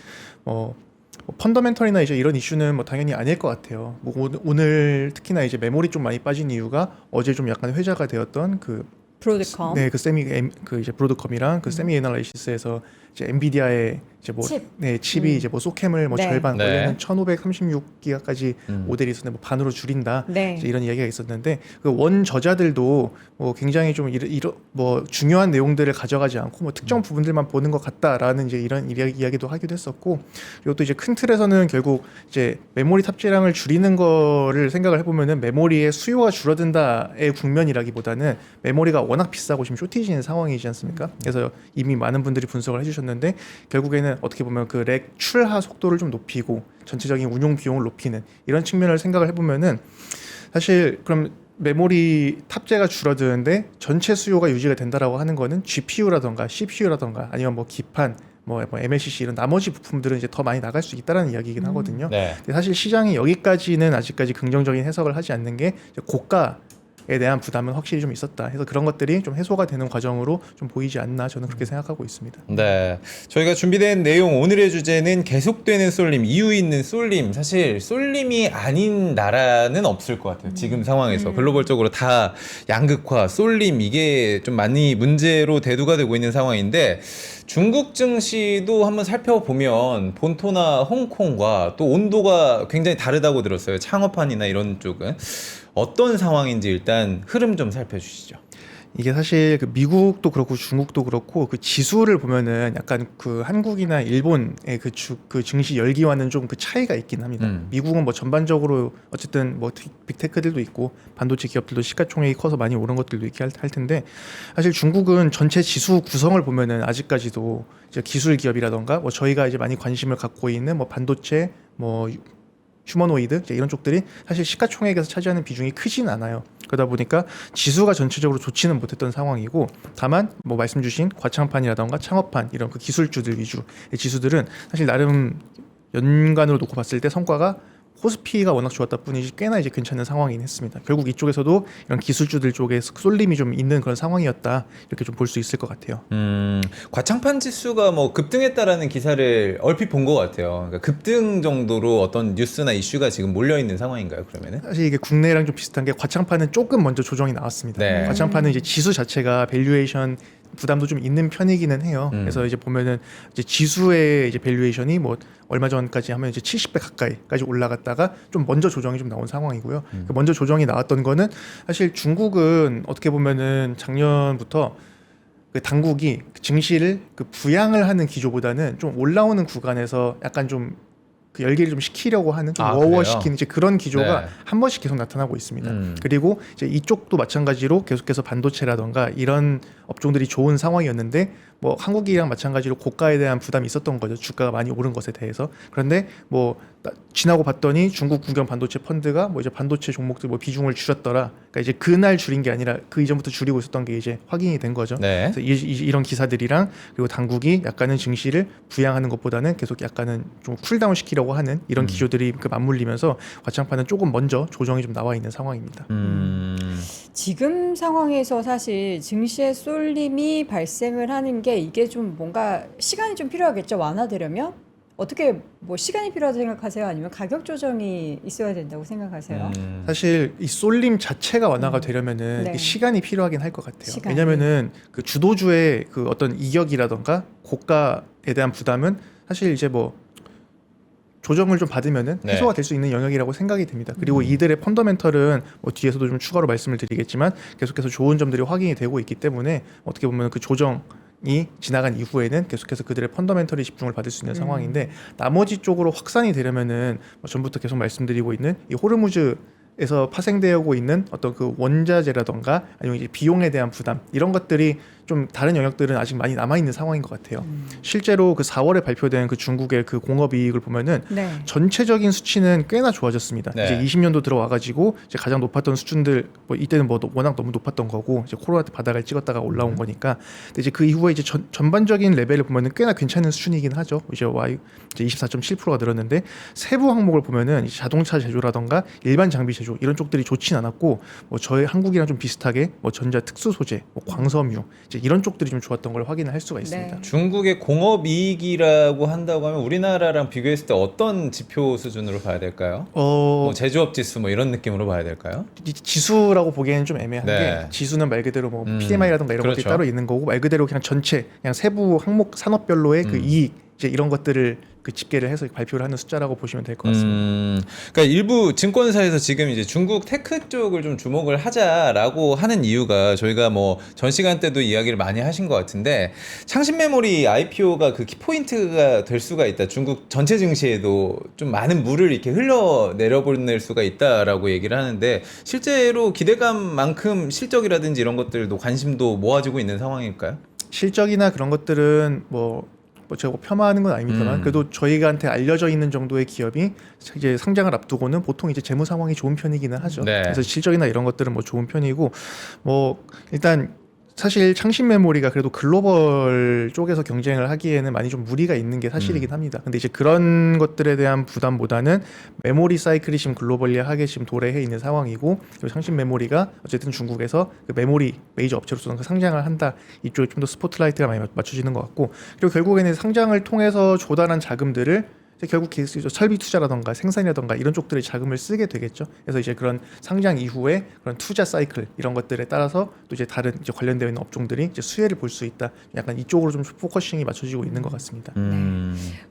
뭐 펀더멘털이나 이제 이런 이슈는 뭐 당연히 아닐 것 같아요. 뭐 오늘 특히나 이제 메모리 좀 많이 빠진 이유가 어제 좀 약간 회자가 되었던 그 브로드컴. 네, 그 이제 브로드컴이랑 그 세미 애널라이시스에서 이제 엔비디아의 이제 뭐 칩. 네, 칩이 이제 뭐 소캠을 뭐 네. 절반 네. 원래는 1536기가까지 모델이 있었는데 뭐 반으로 줄인다. 네. 이제 이런 이야기가 있었는데 그 원 저자들도 뭐 굉장히 좀 뭐 중요한 내용들을 가져가지 않고 뭐 특정 부분들만 보는 것 같다라는 이제 이런 이야기도 하기도 했었고, 그리고 또 이제 큰 틀에서는 결국 이제 메모리 탑재량을 줄이는 거를 생각을 해보면은 메모리의 수요가 줄어든다의 국면이라기보다는 메모리가 워낙 비싸고 지금 쇼티지인 상황이지 않습니까? 그래서 이미 많은 분들이 분석을 해주셨는데 결국에는 어떻게 보면 그 렉 출하 속도를 좀 높이고 전체적인 운용 비용을 높이는 이런 측면을 생각을 해보면은 사실 그럼 메모리 탑재가 줄어드는데 전체 수요가 유지가 된다라고 하는 거는 GPU라던가 CPU라던가 아니면 뭐 기판 뭐 MLCC 이런 나머지 부품들은 이제 더 많이 나갈 수 있다라는 이야기이긴 하거든요. 네. 근데 사실 시장이 여기까지는 아직까지 긍정적인 해석을 하지 않는 게 이제 고가에 대한 부담은 확실히 좀 있었다. 그래서 그런 것들이 좀 해소가 되는 과정으로 좀 보이지 않나 저는 그렇게 생각하고 있습니다. 네, 저희가 준비된 내용 오늘의 주제는 계속되는 쏠림, 이유 있는 쏠림. 사실 쏠림이 아닌 나라는 없을 것 같아요. 지금 상황에서 글로벌적으로 다 양극화, 쏠림 이게 좀 많이 문제로 대두가 되고 있는 상황인데 중국 증시도 한번 살펴보면 본토나 홍콩과 또 온도가 굉장히 다르다고 들었어요. 창업한이나 이런 쪽은 어떤 상황인지 일단 흐름 좀 살펴주시죠. 이게 사실 그 미국도 그렇고 중국도 그렇고 그 지수를 보면은 약간 그 한국이나 일본의 그 증시 열기와는 좀 그 차이가 있긴 합니다. 미국은 뭐 전반적으로 어쨌든 뭐 빅테크들도 있고 반도체 기업들도 시가총액이 커서 많이 오른 것들도 있게 할 텐데 사실 중국은 전체 지수 구성을 보면은 아직까지도 이제 기술 기업이라던가 뭐 저희가 이제 많이 관심을 갖고 있는 뭐 반도체 뭐 휴머노이드 이런 쪽들이 사실 시가총액에서 차지하는 비중이 크진 않아요. 그러다 보니까 지수가 전체적으로 좋지는 못했던 상황이고 다만 뭐 말씀 주신 과창판이라던가 창업판 이런 그 기술주들 위주의 지수들은 사실 나름 연간으로 놓고 봤을 때 성과가 코스피가 워낙 좋았다 뿐이지 꽤나 이제 괜찮은 상황이긴 했습니다. 결국 이쪽에서도 이런 기술주들 쪽에 쏠림이 좀 있는 그런 상황이었다 이렇게 좀 볼 수 있을 것 같아요. 과창판 지수가 뭐 급등했다라는 기사를 얼핏 본 것 같아요. 그러니까 급등 정도로 어떤 뉴스나 이슈가 지금 몰려 있는 상황인가요? 그러면은? 사실 이게 국내랑 좀 비슷한 게 과창판은 조금 먼저 조정이 나왔습니다. 네. 과창판은 이제 지수 자체가 밸류에이션 부담도 좀 있는 편이기는 해요. 그래서 이제 보면은 이제 지수의 이제 밸류에이션이 뭐 얼마 전까지 하면 이제 70배 가까이까지 올라갔다가 좀 먼저 조정이 좀 나온 상황이고요. 그 먼저 조정이 나왔던 거는 사실 중국은 어떻게 보면은 작년부터 그 당국이 증시를 그 부양을 하는 기조보다는 좀 올라오는 구간에서 약간 좀 그 열기를 좀 식히려고 하는 좀 워워시키는 이제 그런 기조가 네. 한 번씩 계속 나타나고 있습니다. 그리고 이제 이쪽도 마찬가지로 계속해서 반도체라던가 이런 업종들이 좋은 상황이었는데 뭐 한국이랑 마찬가지로 고가에 대한 부담이 있었던 거죠. 주가가 많이 오른 것에 대해서. 그런데 뭐 지나고 봤더니 중국 국영 반도체 펀드가 뭐 이제 반도체 종목들 뭐 비중을 줄였더라. 그러니까 이제 그날 줄인 게 아니라 그 이전부터 줄이고 있었던 게 이제 확인이 된 거죠. 네. 그래서 이런 기사들이랑 그리고 당국이 약간은 증시를 부양하는 것보다는 계속 약간은 좀 쿨다운 시키려고 하는 이런 기조들이 그 맞물리면서 과창판은 조금 먼저 조정이 좀 나와 있는 상황입니다. 지금 상황에서 사실 증시의 쏠림이 발생을 하는 게 이게 좀 뭔가 시간이 좀 필요하겠죠. 완화되려면 어떻게 뭐 시간이 필요하다고 생각하세요? 아니면 가격 조정이 있어야 된다고 생각하세요? 사실 이 쏠림 자체가 완화가 되려면은 네. 이게 시간이 필요하긴 할 것 같아요. 시간이. 왜냐면은 그 주도주의 그 어떤 이격이라던가 고가에 대한 부담은 사실 이제 뭐 조정을 좀 받으면은 네. 해소가 될 수 있는 영역이라고 생각이 됩니다. 그리고 이들의 펀더멘털은 뭐 뒤에서도 좀 추가로 말씀을 드리겠지만 계속해서 좋은 점들이 확인이 되고 있기 때문에 어떻게 보면 그 조정이 지나간 이후에는 계속해서 그들의 펀더멘털이 집중을 받을 수 있는 상황인데 나머지 쪽으로 확산이 되려면은 뭐 전부터 계속 말씀드리고 있는 이 호르무즈에서 파생되고 있는 어떤 그 원자재라던가 아니면 이제 비용에 대한 부담 이런 것들이 좀 다른 영역들은 아직 많이 남아 있는 상황인 것 같아요. 실제로 그 4월에 발표된 그 중국의 그 공업이익을 보면은 네. 전체적인 수치는 꽤나 좋아졌습니다. 네. 이제 20년도 들어와가지고 이제 가장 높았던 수준들 뭐 이때는 뭐 워낙 너무 높았던 거고 이제 코로나 때 바닥을 찍었다가 올라온 거니까 근데 이제 그 이후에 이제 전반적인 레벨을 보면은 꽤나 괜찮은 수준이긴 하죠. 이제 이제 24.7%가 늘었는데 세부 항목을 보면은 이제 자동차 제조라던가 일반 장비 제조 이런 쪽들이 좋진 않았고 뭐 저희 한국이랑 좀 비슷하게 뭐 전자 특수 소재, 뭐 광섬유 이제 이런 쪽들이 좀 좋았던 걸 확인을 할 수가 있습니다. 네. 중국의 공업 이익이라고 한다고 하면 우리나라랑 비교했을 때 어떤 지표 수준으로 봐야 될까요? 뭐 제조업 지수 뭐 이런 느낌으로 봐야 될까요? 이 지수라고 보기에는 좀 애매한 네. 게 지수는 말 그대로 뭐 PMI라든가 이런 그렇죠. 것들이 따로 있는 거고 말 그대로 그냥 전체 그냥 세부 항목 산업별로의 그 이익 이제 이런 것들을 그 집계를 해서 발표를 하는 숫자라고 보시면 될 것 같습니다. 그러니까 일부 증권사에서 지금 이제 중국 테크 쪽을 좀 주목을 하자라고 하는 이유가 저희가 뭐 전 시간 때도 이야기를 많이 하신 것 같은데 창신 메모리 IPO가 그 키포인트가 될 수가 있다. 중국 전체 증시에도 좀 많은 물을 이렇게 흘러 내려보낼 수가 있다라고 얘기를 하는데 실제로 기대감만큼 실적이라든지 이런 것들도 관심도 모아지고 있는 상황일까요? 실적이나 그런 것들은 뭐 제가 폄하하는 건 아닙니다만 그래도 저희한테 알려져 있는 정도의 기업이 이제 상장을 앞두고는 보통 이제 재무 상황이 좋은 편이기는 하죠. 네. 그래서 실적이나 이런 것들은 뭐 좋은 편이고 뭐 일단 사실 창신 메모리가 그래도 글로벌 쪽에서 경쟁을 하기에는 많이 좀 무리가 있는 게 사실이긴 합니다. 근데 이제 그런 것들에 대한 부담보다는 메모리 사이클이 지금 글로벌리하게 지금 도래해 있는 상황이고 그리고 창신 메모리가 어쨌든 중국에서 그 메모리 메이저 업체로서 그 상장을 한다 이쪽에 좀 더 스포트라이트가 많이 맞춰지는 것 같고 그리고 결국에는 상장을 통해서 조달한 자금들을 결국 설비 투자라던가 생산이라던가 이런 쪽들이 자금을 쓰게 되겠죠. 그래서 이제 그런 상장 이후에 그런 투자 사이클 이런 것들에 따라서 또 이제 다른 이제 관련되어 있는 업종들이 이제 수혜를 볼 수 있다. 약간 이쪽으로 좀 포커싱이 맞춰지고 있는 것 같습니다.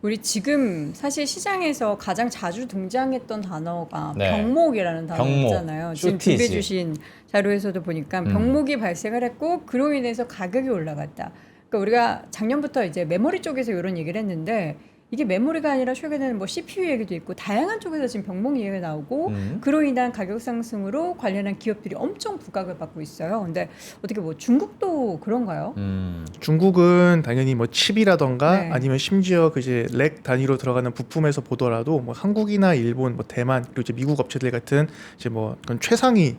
우리 지금 사실 시장에서 가장 자주 등장했던 단어가 네. 병목이라는 병목, 단어였잖아요. 지금 쇼티지. 준비해 주신 자료에서도 보니까 병목이 발생을 했고 그로 인해서 가격이 올라갔다. 그러니까 우리가 작년부터 이제 메모리 쪽에서 이런 얘기를 했는데 이게 메모리가 아니라 최근에는 뭐 CPU 얘기도 있고 다양한 쪽에서 지금 병목 얘기가 나오고 그로 인한 가격 상승으로 관련한 기업들이 엄청 부각을 받고 있어요. 근데 어떻게 뭐 중국도 그런가요? 중국은 당연히 뭐 칩이라던가 네. 아니면 심지어 그 이제 렉 단위로 들어가는 부품에서 보더라도 뭐 한국이나 일본, 뭐 대만 그리고 이제 미국 업체들 같은 이제 뭐 그런 최상위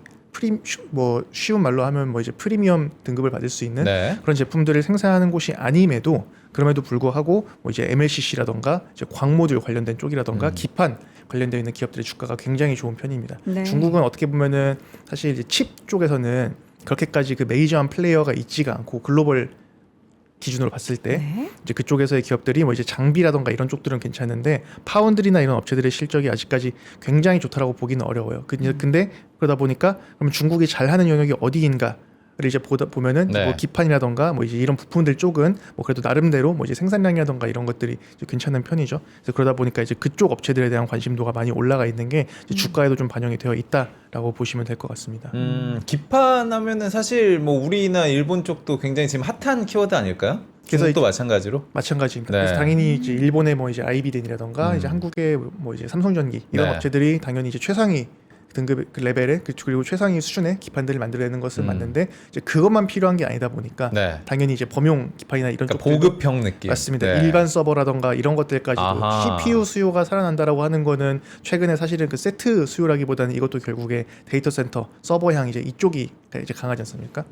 뭐 쉬운 말로 하면 뭐 이제 프리미엄 등급을 받을 수 있는 네. 그런 제품들을 생산하는 곳이 아님에도 그럼에도 불구하고 뭐 이제 MLCC라던가 이제 광모듈 관련된 쪽이라던가 기판 관련되어 있는 기업들의 주가가 굉장히 좋은 편입니다. 네. 중국은 어떻게 보면은 사실 이제 칩 쪽에서는 그렇게까지 그 메이저한 플레이어가 있지가 않고 글로벌 기준으로 봤을 때 네. 이제 그쪽에서의 기업들이 뭐 이제 장비라던가 이런 쪽들은 괜찮은데 파운드리나 이런 업체들의 실적이 아직까지 굉장히 좋다라고 보기는 어려워요. 근데 그러다 보니까 그럼 중국이 잘하는 영역이 어디인가? 를 이제 보면은 네. 뭐 기판이라던가 뭐 이제 이런 부품들 쪽은 뭐 그래도 나름대로 뭐 이제 생산량이라던가 이런 것들이 이제 괜찮은 편이죠. 그래서 그러다 보니까 이제 그쪽 업체들에 대한 관심도가 많이 올라가 있는 게 이제 주가에도 좀 반영이 되어 있다라고 보시면 될 것 같습니다. 기판 하면은 사실 뭐 우리나 일본 쪽도 굉장히 지금 핫한 키워드 아닐까요? 그래서 중국도 마찬가지로. 마찬가지입니다. 네. 그래서 당연히 이제 일본의 뭐 이제 아이비덴이라던가 이제 한국의 뭐 이제 삼성전기 이런 네. 업체들이 당연히 이제 최상위 등급 그 레벨의 그리고 최상위 수준의 기판들을 만들어내는 것은 맞는데 이제 그것만 필요한 게 아니다 보니까 네. 당연히 이제 범용 기판이나 이런 그러니까 쪽들도 보급형 느낌. 맞습니다. 네. 일반 서버라던가 이런 것들까지도 아하. CPU 수요가 살아난다라고 하는 거는 최근에 사실은 그 세트 수요라기보다는 이것도 결국에 데이터 센터 서버향 이제 이쪽이 이제 강하지 않습니까?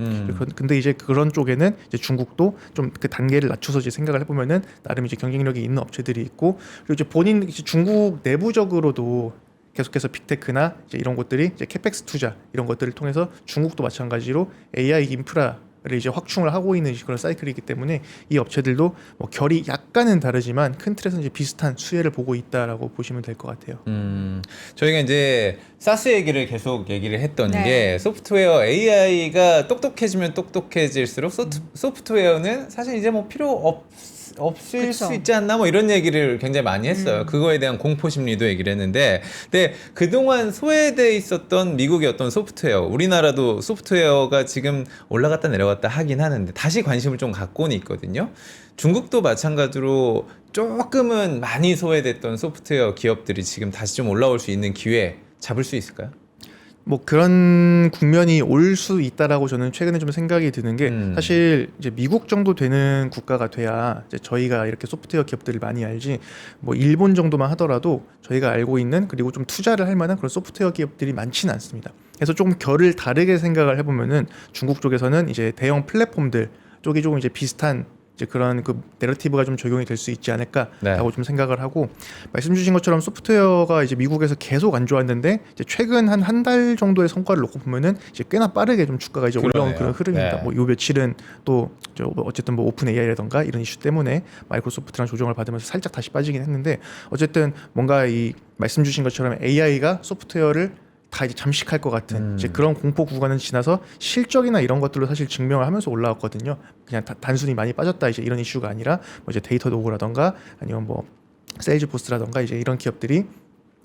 근데 이제 그런 쪽에는 이제 중국도 좀 그 단계를 낮춰서 이제 생각을 해보면은 나름 이제 경쟁력이 있는 업체들이 있고 그리고 이제 본인 이제 중국 내부적으로도 계속해서 빅테크나 이제 이런 것들이 이제 캐펙스 투자 이런 것들을 통해서 중국도 마찬가지로 AI 인프라를 이제 확충을 하고 있는 그런 사이클이기 때문에 이 업체들도 뭐 결이 약간은 다르지만 큰 틀에서 이제 비슷한 수혜를 보고 있다라고 보시면 될 것 같아요. 저희가 이제 사스 얘기를 계속 얘기를 했던 네. 게 소프트웨어 AI가 똑똑해지면 똑똑해질수록 소프트웨어는 사실 이제 뭐 필요 없을 그쵸. 수 있지 않나 뭐 이런 얘기를 굉장히 많이 했어요. 그거에 대한 공포 심리도 얘기를 했는데 근데 그동안 소외돼 있었던 미국의 어떤 소프트웨어 우리나라도 소프트웨어가 지금 올라갔다 내려갔다 하긴 하는데 다시 관심을 좀 갖고는 있거든요. 중국도 마찬가지로 조금은 많이 소외됐던 소프트웨어 기업들이 지금 다시 좀 올라올 수 있는 기회 잡을 수 있을까요? 뭐 그런 국면이 올 수 있다라고 저는 최근에 좀 생각이 드는 게 사실 이제 미국 정도 되는 국가가 돼야 이제 저희가 이렇게 소프트웨어 기업들을 많이 알지 뭐 일본 정도만 하더라도 저희가 알고 있는 그리고 좀 투자를 할 만한 그런 소프트웨어 기업들이 많지는 않습니다. 그래서 조금 결을 다르게 생각을 해보면은 중국 쪽에서는 이제 대형 플랫폼들 쪽이 조금 이제 비슷한 이제 그런 그 내러티브가 좀 적용이 될 수 있지 않을까라고 네. 좀 생각을 하고 말씀 주신 것처럼 소프트웨어가 이제 미국에서 계속 안 좋았는데 이제 최근 한 달 정도의 성과를 놓고 보면은 이제 꽤나 빠르게 좀 주가가 이제 올라온 그러네요. 그런 흐름입니다. 네. 뭐 요 며칠은 또 어쨌든 뭐 오픈 AI라던가 이런 이슈 때문에 마이크로소프트랑 조정을 받으면서 살짝 다시 빠지긴 했는데 어쨌든 뭔가 이 말씀 주신 것처럼 AI가 소프트웨어를 다 이제 잠식할 것 같은 이제 그런 공포 구간은 지나서 실적이나 이런 것들로 사실 증명을 하면서 올라왔거든요. 그냥 단순히 많이 빠졌다 이제 이런 이슈가 아니라 뭐 이제 데이터 도구라던가 아니면 뭐 세일즈포스라던가 이제 이런 기업들이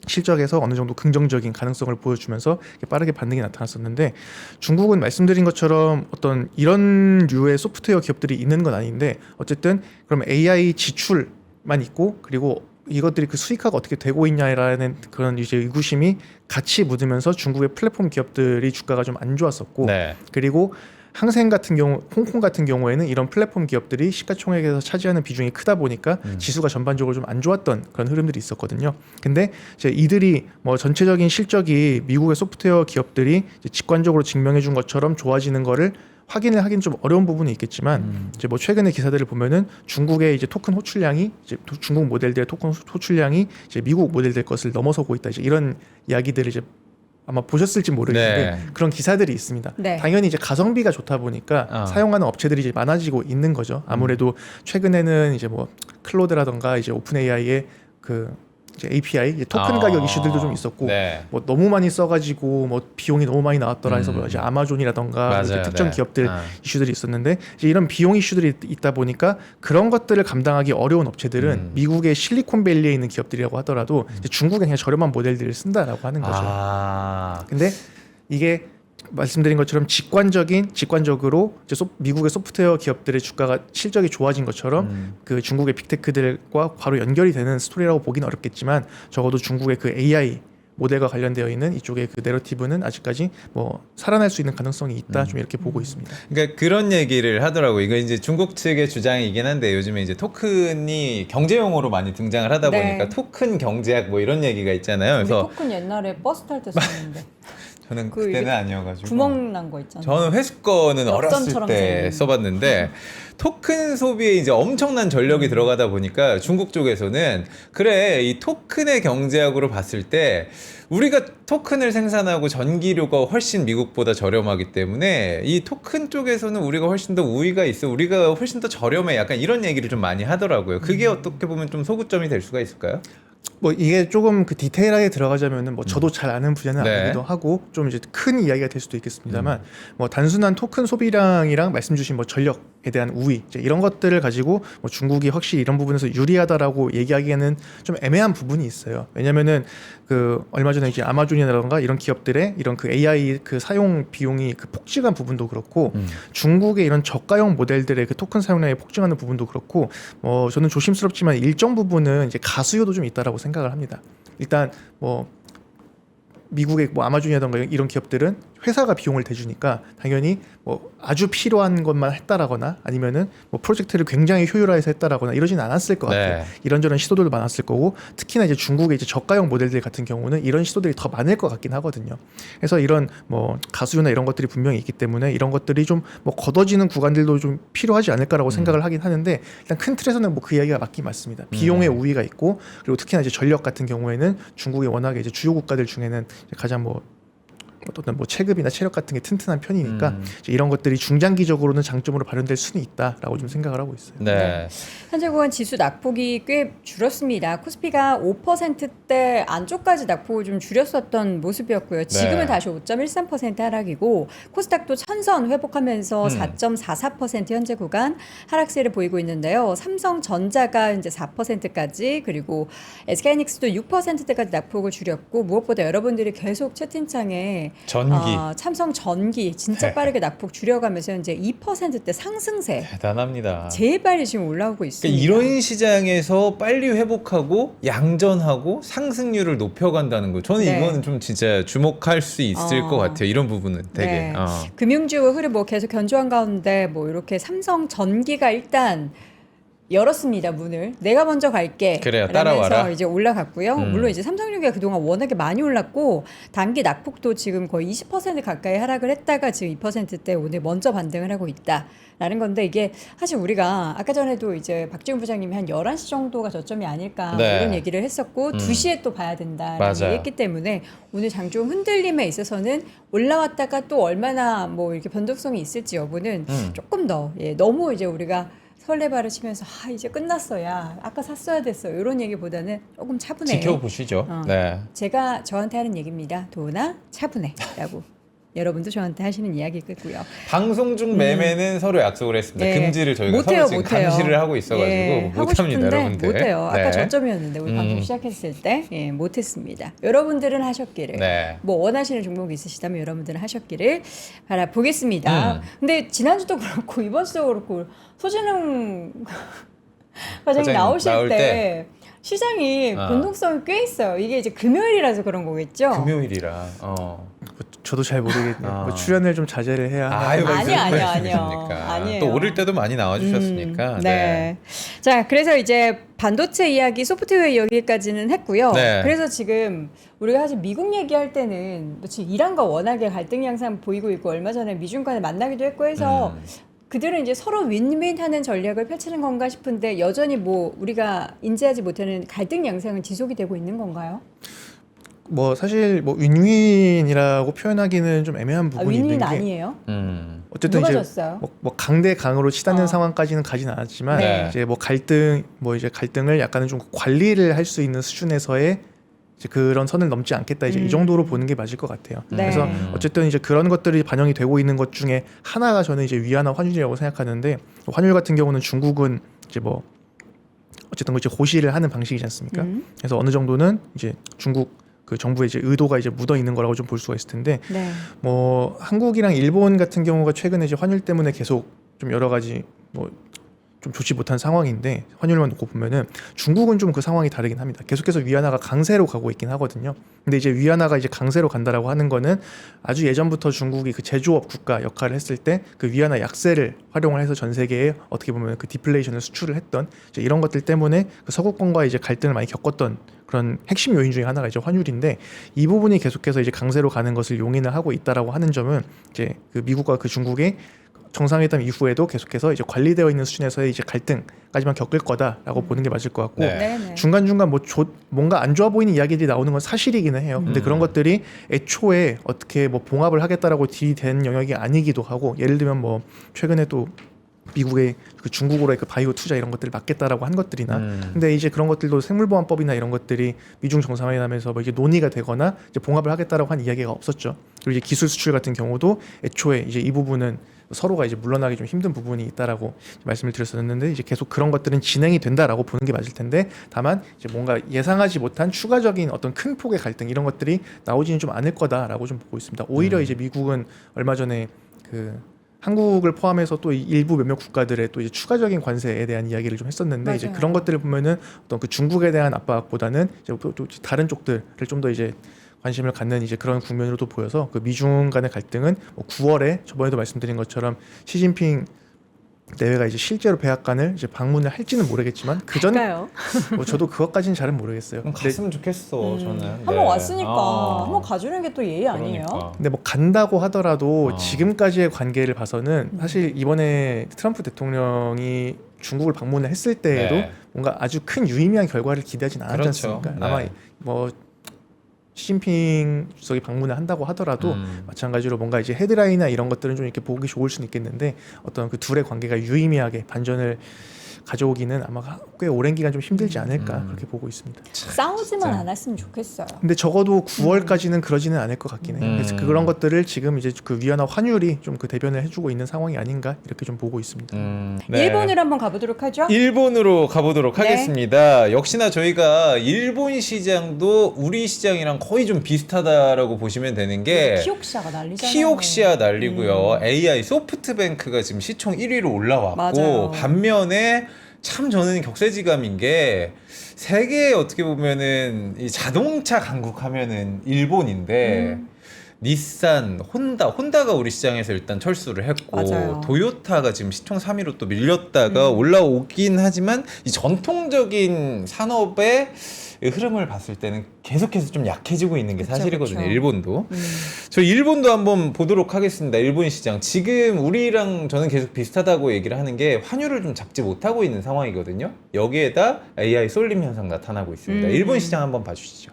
실적에서 어느 정도 긍정적인 가능성을 보여주면서 빠르게 반등이 나타났었는데 중국은 말씀드린 것처럼 어떤 이런 류의 소프트웨어 기업들이 있는 건 아닌데 어쨌든 그럼 AI 지출만 있고 그리고 이것들이 그 수익화가 어떻게 되고 있냐라는 그런 이제 의구심이 같이 묻으면서 중국의 플랫폼 기업들이 주가가 좀 안 좋았었고 네. 그리고 항생 같은 경우, 홍콩 같은 경우에는 이런 플랫폼 기업들이 시가총액에서 차지하는 비중이 크다 보니까 지수가 전반적으로 좀 안 좋았던 그런 흐름들이 있었거든요. 근데 이제 이들이 뭐 전체적인 실적이 미국의 소프트웨어 기업들이 이제 직관적으로 증명해 준 것처럼 좋아지는 거를 확인을 하기는 좀 어려운 부분이 있겠지만 이제 뭐 최근의 기사들을 보면은 중국의 이제 토큰 호출량이 이제 중국 모델들의 토큰 호출량이 이제 미국 모델들 것을 넘어서고 있다. 이제 이런 이야기들을 이제 아마 보셨을지 모르겠는데 네. 그런 기사들이 있습니다. 네. 당연히 이제 가성비가 좋다 보니까 사용하는 업체들이 이제 많아지고 있는 거죠. 아무래도 최근에는 이제 뭐 클로드라던가 이제 오픈 AI의 그 이제 API 이제 토큰 아. 가격 이슈들도 좀 있었고 네. 뭐 너무 많이 써가지고 뭐 비용이 너무 많이 나왔더라 해서 뭐 이제 아마존이라던가 맞아요. 이렇게 특정 네. 기업들 아. 이슈들이 있었는데 이제 이런 비용 이슈들이 있다 보니까 그런 것들을 감당하기 어려운 업체들은 미국의 실리콘밸리에 있는 기업들이라고 하더라도 이제 중국에 그냥 저렴한 모델들을 쓴다라고 하는 거죠. 아. 근데 이게 말씀드린 것처럼 직관적으로 이제 미국의 소프트웨어 기업들의 주가가 실적이 좋아진 것처럼 그 중국의 빅테크들과 바로 연결이 되는 스토리라고 보기는 어렵겠지만 적어도 중국의 그 AI 모델과 관련되어 있는 이쪽의 그 내러티브는 아직까지 뭐 살아날 수 있는 가능성이 있다 좀 이렇게 보고 있습니다. 그러니까 그런 얘기를 하더라고. 이거 이제 중국 측의 주장이긴 한데 요즘에 이제 토큰이 경제 용어로 많이 등장을 하다 네. 보니까 토큰 경제학 뭐 이런 얘기가 있잖아요. 우리 그래서 토큰 옛날에 버스 탈 때 썼는데 저는 그 그때는 이게 아니어가지고 구멍 난 거 있잖아요. 저는 회수권은 어렸을 역전처럼 때 생긴. 써봤는데 토큰 소비에 이제 엄청난 전력이 들어가다 보니까 중국 쪽에서는 그래 이 토큰의 경제학으로 봤을 때 우리가 토큰을 생산하고 전기료가 훨씬 미국보다 저렴하기 때문에 이 토큰 쪽에서는 우리가 훨씬 더 우위가 있어 우리가 훨씬 더 저렴해 약간 이런 얘기를 좀 많이 하더라고요. 그게 어떻게 보면 좀 소구점이 될 수가 있을까요? 뭐 이게 조금 그 디테일하게 들어가자면은 뭐 저도 잘 아는 분야는 네. 아니기도 하고 좀 이제 큰 이야기가 될 수도 있겠습니다만 뭐 단순한 토큰 소비량이랑 말씀 주신 뭐 전력에 대한 우위 이제 이런 것들을 가지고 뭐 중국이 확실히 이런 부분에서 유리하다라고 얘기하기에는 좀 애매한 부분이 있어요. 왜냐면은 그 얼마 전에 이제 아마존이라던가 이런 기업들의 이런 그 AI 그 사용 비용이 그 폭증한 부분도 그렇고 중국의 이런 저가형 모델들의 그 토큰 사용량이 폭증하는 부분도 그렇고 저는 조심스럽지만 일정 부분은 이제 가수요도 좀 있다라고 생각을 합니다. 일단 뭐 미국의 뭐 아마존이라던가 이런 기업들은 회사가 비용을 대주니까 당연히 뭐 아주 필요한 것만 했다라거나 아니면은 뭐 프로젝트를 굉장히 효율화해서 했다라거나 이러진 않았을 것 같아요. 네. 이런저런 시도들도 많았을 거고 특히나 이제 중국의 이제 저가형 모델들 같은 경우는 이런 시도들이 더 많을 것 같긴 하거든요. 그래서 이런 뭐 가수요나 이런 것들이 분명히 있기 때문에 이런 것들이 좀 뭐 걷어지는 구간들도 좀 필요하지 않을까라고 생각을 하긴 하는데 일단 큰 틀에서는 뭐 그 이야기가 맞긴 맞습니다. 비용의 우위가 있고 그리고 특히나 이제 전력 같은 경우에는 중국이 워낙에 이제 주요 국가들 중에는 이제 가장 뭐 어떤 뭐 체급이나 체력 같은 게 튼튼한 편이니까 이제 이런 것들이 중장기적으로는 장점으로 발현될 수는 있다라고 좀 생각을 하고 있어요. 네. 현재 구간 지수 낙폭이 꽤 줄었습니다. 코스피가 5%대 안쪽까지 낙폭을 좀 줄였었던 모습이었고요. 지금은 네. 다시 5.13% 하락이고 코스닥도 천선 회복하면서 4.44% 현재 구간 하락세를 보이고 있는데요. 삼성전자가 이제 4%까지 그리고 SK하이닉스도 6%대까지 낙폭을 줄였고 무엇보다 여러분들이 계속 채팅창에 전기. 삼성 전기 진짜 빠르게 낙폭 줄여가면서 현재 2%대 상승세 대단합니다. 제일 빨리 지금 올라오고 있습니다. 그러니까 이런 시장에서 빨리 회복하고 양전하고 상승률을 높여간다는 거. 저는 네. 이거는 좀 진짜 주목할 수 있을 것 같아요. 이런 부분은 되게. 네. 금융주 흐름 뭐 계속 견조한 가운데 뭐 이렇게 삼성 전기가 일단 열었습니다 문을. 내가 먼저 갈게. 그래요, 라면서 따라와라. 이제 올라갔고요. 물론 이제 삼성전기가 그동안 워낙에 많이 올랐고 단기 낙폭도 지금 거의 20% 가까이 하락을 했다가 지금 2%대 오늘 먼저 반등을 하고 있다라는 건데 이게 사실 우리가 아까 전에도 이제 박지훈 부장님이 한 11시 정도가 저점이 아닐까 네. 이런 얘기를 했었고 2시에 또 봐야 된다라는 맞아요. 얘기했기 때문에 오늘 장중 흔들림에 있어서는 올라왔다가 또 얼마나 뭐 이렇게 변동성이 있을지 여부는 조금 더 너무 이제 우리가 설레발을 치면서 이제 끝났어야 아까 샀어야 됐어 이런 얘기보다는 조금 차분해. 지켜보시죠. 네. 제가 저한테 하는 얘기입니다. 도나 차분해라고. 여러분도 저한테 하시는 이야기겠고요. 방송 중 매매는 서로 약속을 했습니다. 네. 금지를 저희가 못해요, 서로 지금 못해요. 감시를 하고 있어가지고 예, 하고 못합니다, 싶은데 여러분들. 못해요. 아까 네. 저점이었는데 우리 방송 시작했을 때 못했습니다. 여러분들은 하셨기를. 네. 뭐 원하시는 종목이 있으시다면 여러분들은 하셨기를 바라보겠습니다. 근데 지난주도 그렇고 이번 주도 그렇고 소진웅 과장님 나오실 나올 때 시장이 변동성이 꽤 있어요. 이게 이제 금요일이라서 그런 거겠죠? 금요일이라. 저도 잘 모르겠네요. 뭐 출연을 좀 자제를 해야 아유, 아니요. 말씀이십니까? 아니에요. 또 오를 때도 많이 나와주셨으니까. 네. 자, 그래서 이제 반도체 이야기, 소프트웨어 여기까지는 했고요. 네. 그래서 지금 우리가 사실 미국 얘기할 때는 지금 이란과 워낙에 갈등 양상 보이고 있고 얼마 전에 미중 간에 만나기도 했고 해서 그들은 이제 서로 윈윈하는 전략을 펼치는 건가 싶은데 여전히 뭐 우리가 인지하지 못하는 갈등 양상은 지속이 되고 있는 건가요? 뭐 사실 뭐 윈윈이라고 표현하기는 좀 애매한 부분이 윈윈 있는 게 아니에요? 어쨌든 누가 이제 졌어요? 뭐 강대 강으로 치닫는 어. 상황까지는 가진 않았지만 네. 이제 뭐 갈등을 약간은 좀 관리를 할 수 있는 수준에서의 이제 그런 선을 넘지 않겠다 이제 이 정도로 보는 게 맞을 것 같아요. 네. 그래서 어쨌든 이제 그런 것들이 반영이 되고 있는 것 중에 하나가 저는 이제 위안화 환율이라고 생각하는데 환율 같은 경우는 중국은 이제 뭐 어쨌든 이제 고시를 하는 방식이지 않습니까? 그래서 어느 정도는 이제 중국 그 정부의 이제 의도가 이제 묻어 있는 거라고 좀 볼 수가 있을 텐데 네. 뭐 한국이랑 일본 같은 경우가 최근에 이제 환율 때문에 계속 좀 여러 가지 뭐 좀 좋지 못한 상황인데 환율만 놓고 보면은 중국은 좀 그 상황이 다르긴 합니다. 계속해서 위안화가 강세로 가고 있긴 하거든요. 근데 이제 위안화가 이제 강세로 간다라고 하는 거는 아주 예전부터 중국이 그 제조업 국가 역할을 했을 때 그 위안화 약세를 활용을 해서 전 세계에 어떻게 보면 그 디플레이션을 수출을 했던 이제 이런 것들 때문에 그 서구권과 이제 갈등을 많이 겪었던 그런 핵심 요인 중에 하나가 이제 환율인데 이 부분이 계속해서 이제 강세로 가는 것을 용인을 하고 있다라고 하는 점은 이제 그 미국과 그 중국의 정상회담 이후에도 계속해서 이제 관리되어 있는 수준에서의 이제 갈등까지만 겪을 거다라고 보는 게 맞을 것 같고 네. 네네. 중간중간 뭔가 안 좋아 보이는 이야기들이 나오는 건 사실이기는 해요. 근데 그런 것들이 애초에 어떻게 뭐 봉합을 하겠다라고 딜된 영역이 아니기도 하고 예를 들면 뭐 최근에 또 미국의 그 중국으로의 그 바이오 투자 이런 것들을 막겠다라고 한 것들이나 근데 이제 그런 것들도 생물보안법이나 이런 것들이 미중 정상회담에서 뭐 이제 논의가 되거나 이제 봉합을 하겠다라고 한 이야기가 없었죠. 그리고 이제 기술 수출 같은 경우도 애초에 이제 이 부분은 서로가 이제 물러나기 좀 힘든 부분이 있다라고 말씀을 드렸었는데 이제 계속 그런 것들은 진행이 된다라고 보는 게 맞을 텐데 다만 이제 뭔가 예상하지 못한 추가적인 어떤 큰 폭의 갈등 이런 것들이 나오지는 좀 않을 거다라고 좀 보고 있습니다. 오히려 이제 미국은 얼마 전에 그 한국을 포함해서 또 일부 몇몇 국가들의 또 이제 추가적인 관세에 대한 이야기를 좀 했었는데 맞아요. 이제 그런 것들을 보면은 어떤 그 중국에 대한 압박보다는 이제 또 다른 쪽들을 좀 더 이제 관심을 갖는 이제 그런 국면으로도 보여서 그 미중 간의 갈등은 뭐 9월에 저번에도 말씀드린 것처럼 시진핑 내외가 이제 실제로 백악관을 이제 방문을 할지는 모르겠지만 그전 갈까요? 뭐 저도 그것까지는 잘은 모르겠어요. 갔으면 좋겠어 저는. 한번 네. 왔으니까 아. 한번 가주는 게 또 예의 아니에요? 그러니까. 근데 뭐 간다고 하더라도 어. 지금까지의 관계를 봐서는 사실 이번에 트럼프 대통령이 중국을 방문을 했을 때에도 네. 뭔가 아주 큰 유의미한 결과를 기대하진 않았지 그렇죠. 않습니까? 네. 아마 뭐 시진핑 주석이 방문을 한다고 하더라도 마찬가지로 뭔가 이제 헤드라인이나 이런 것들은 좀 이렇게 보기 좋을 수는 있겠는데 어떤 그 둘의 관계가 유의미하게 반전을 가져오기는 아마 꽤 오랜 기간 좀 힘들지 않을까 그렇게 보고 있습니다. 싸우지만 진짜. 않았으면 좋겠어요. 근데 적어도 9월까지는 그러지는 않을 것 같긴 해요. 그래서 그런 것들을 지금 이제 그 위안화 환율이 좀 그 대변을 해주고 있는 상황이 아닌가 이렇게 좀 보고 있습니다. 네. 일본으로 한번 가보도록 하죠. 일본으로 가보도록 네. 하겠습니다. 역시나 저희가 일본 시장도 우리 시장이랑 거의 좀 비슷하다라고 보시면 되는 게 키옥시아가 난리잖아요. 키옥시아 난리고요. AI 소프트뱅크가 지금 시총 1위로 올라왔고 맞아요. 반면에 참 저는 격세지감인 게 세계에 어떻게 보면은 이 자동차 강국하면은 일본인데 닛산, 혼다가 우리 시장에서 일단 철수를 했고 맞아요. 도요타가 지금 시총 3위로 또 밀렸다가 올라오긴 하지만 이 전통적인 산업의 흐름을 봤을 때는 계속해서 좀 약해지고 있는 게 그쵸, 사실이거든요. 그쵸. 일본도. 저 일본도 한번 보도록 하겠습니다. 일본 시장. 지금 우리랑 저는 계속 비슷하다고 얘기를 하는 게 환율을 좀 잡지 못하고 있는 상황이거든요. 여기에다 AI 쏠림 현상 나타나고 있습니다. 일본 시장 한번 봐주시죠.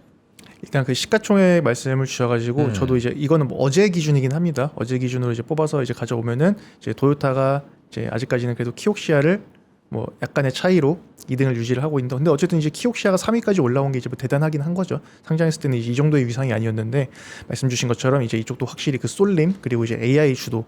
일단 그 시가총액 말씀을 주셔가지고 저도 이제 이거는 뭐 어제 기준이긴 합니다. 어제 기준으로 이제 뽑아서 이제 가져오면은 이제 도요타가 이제 아직까지는 그래도 키옥시아를 뭐 약간의 차이로 2등을 유지를 하고 있는데 근데 어쨌든 이제 키옥시아가 3위까지 올라온 게 이제 뭐 대단하긴 한 거죠. 상장했을 때는 이 정도의 위상이 아니었는데 말씀 주신 것처럼 이제 이쪽도 확실히 그 쏠림 그리고 이제 AI 주도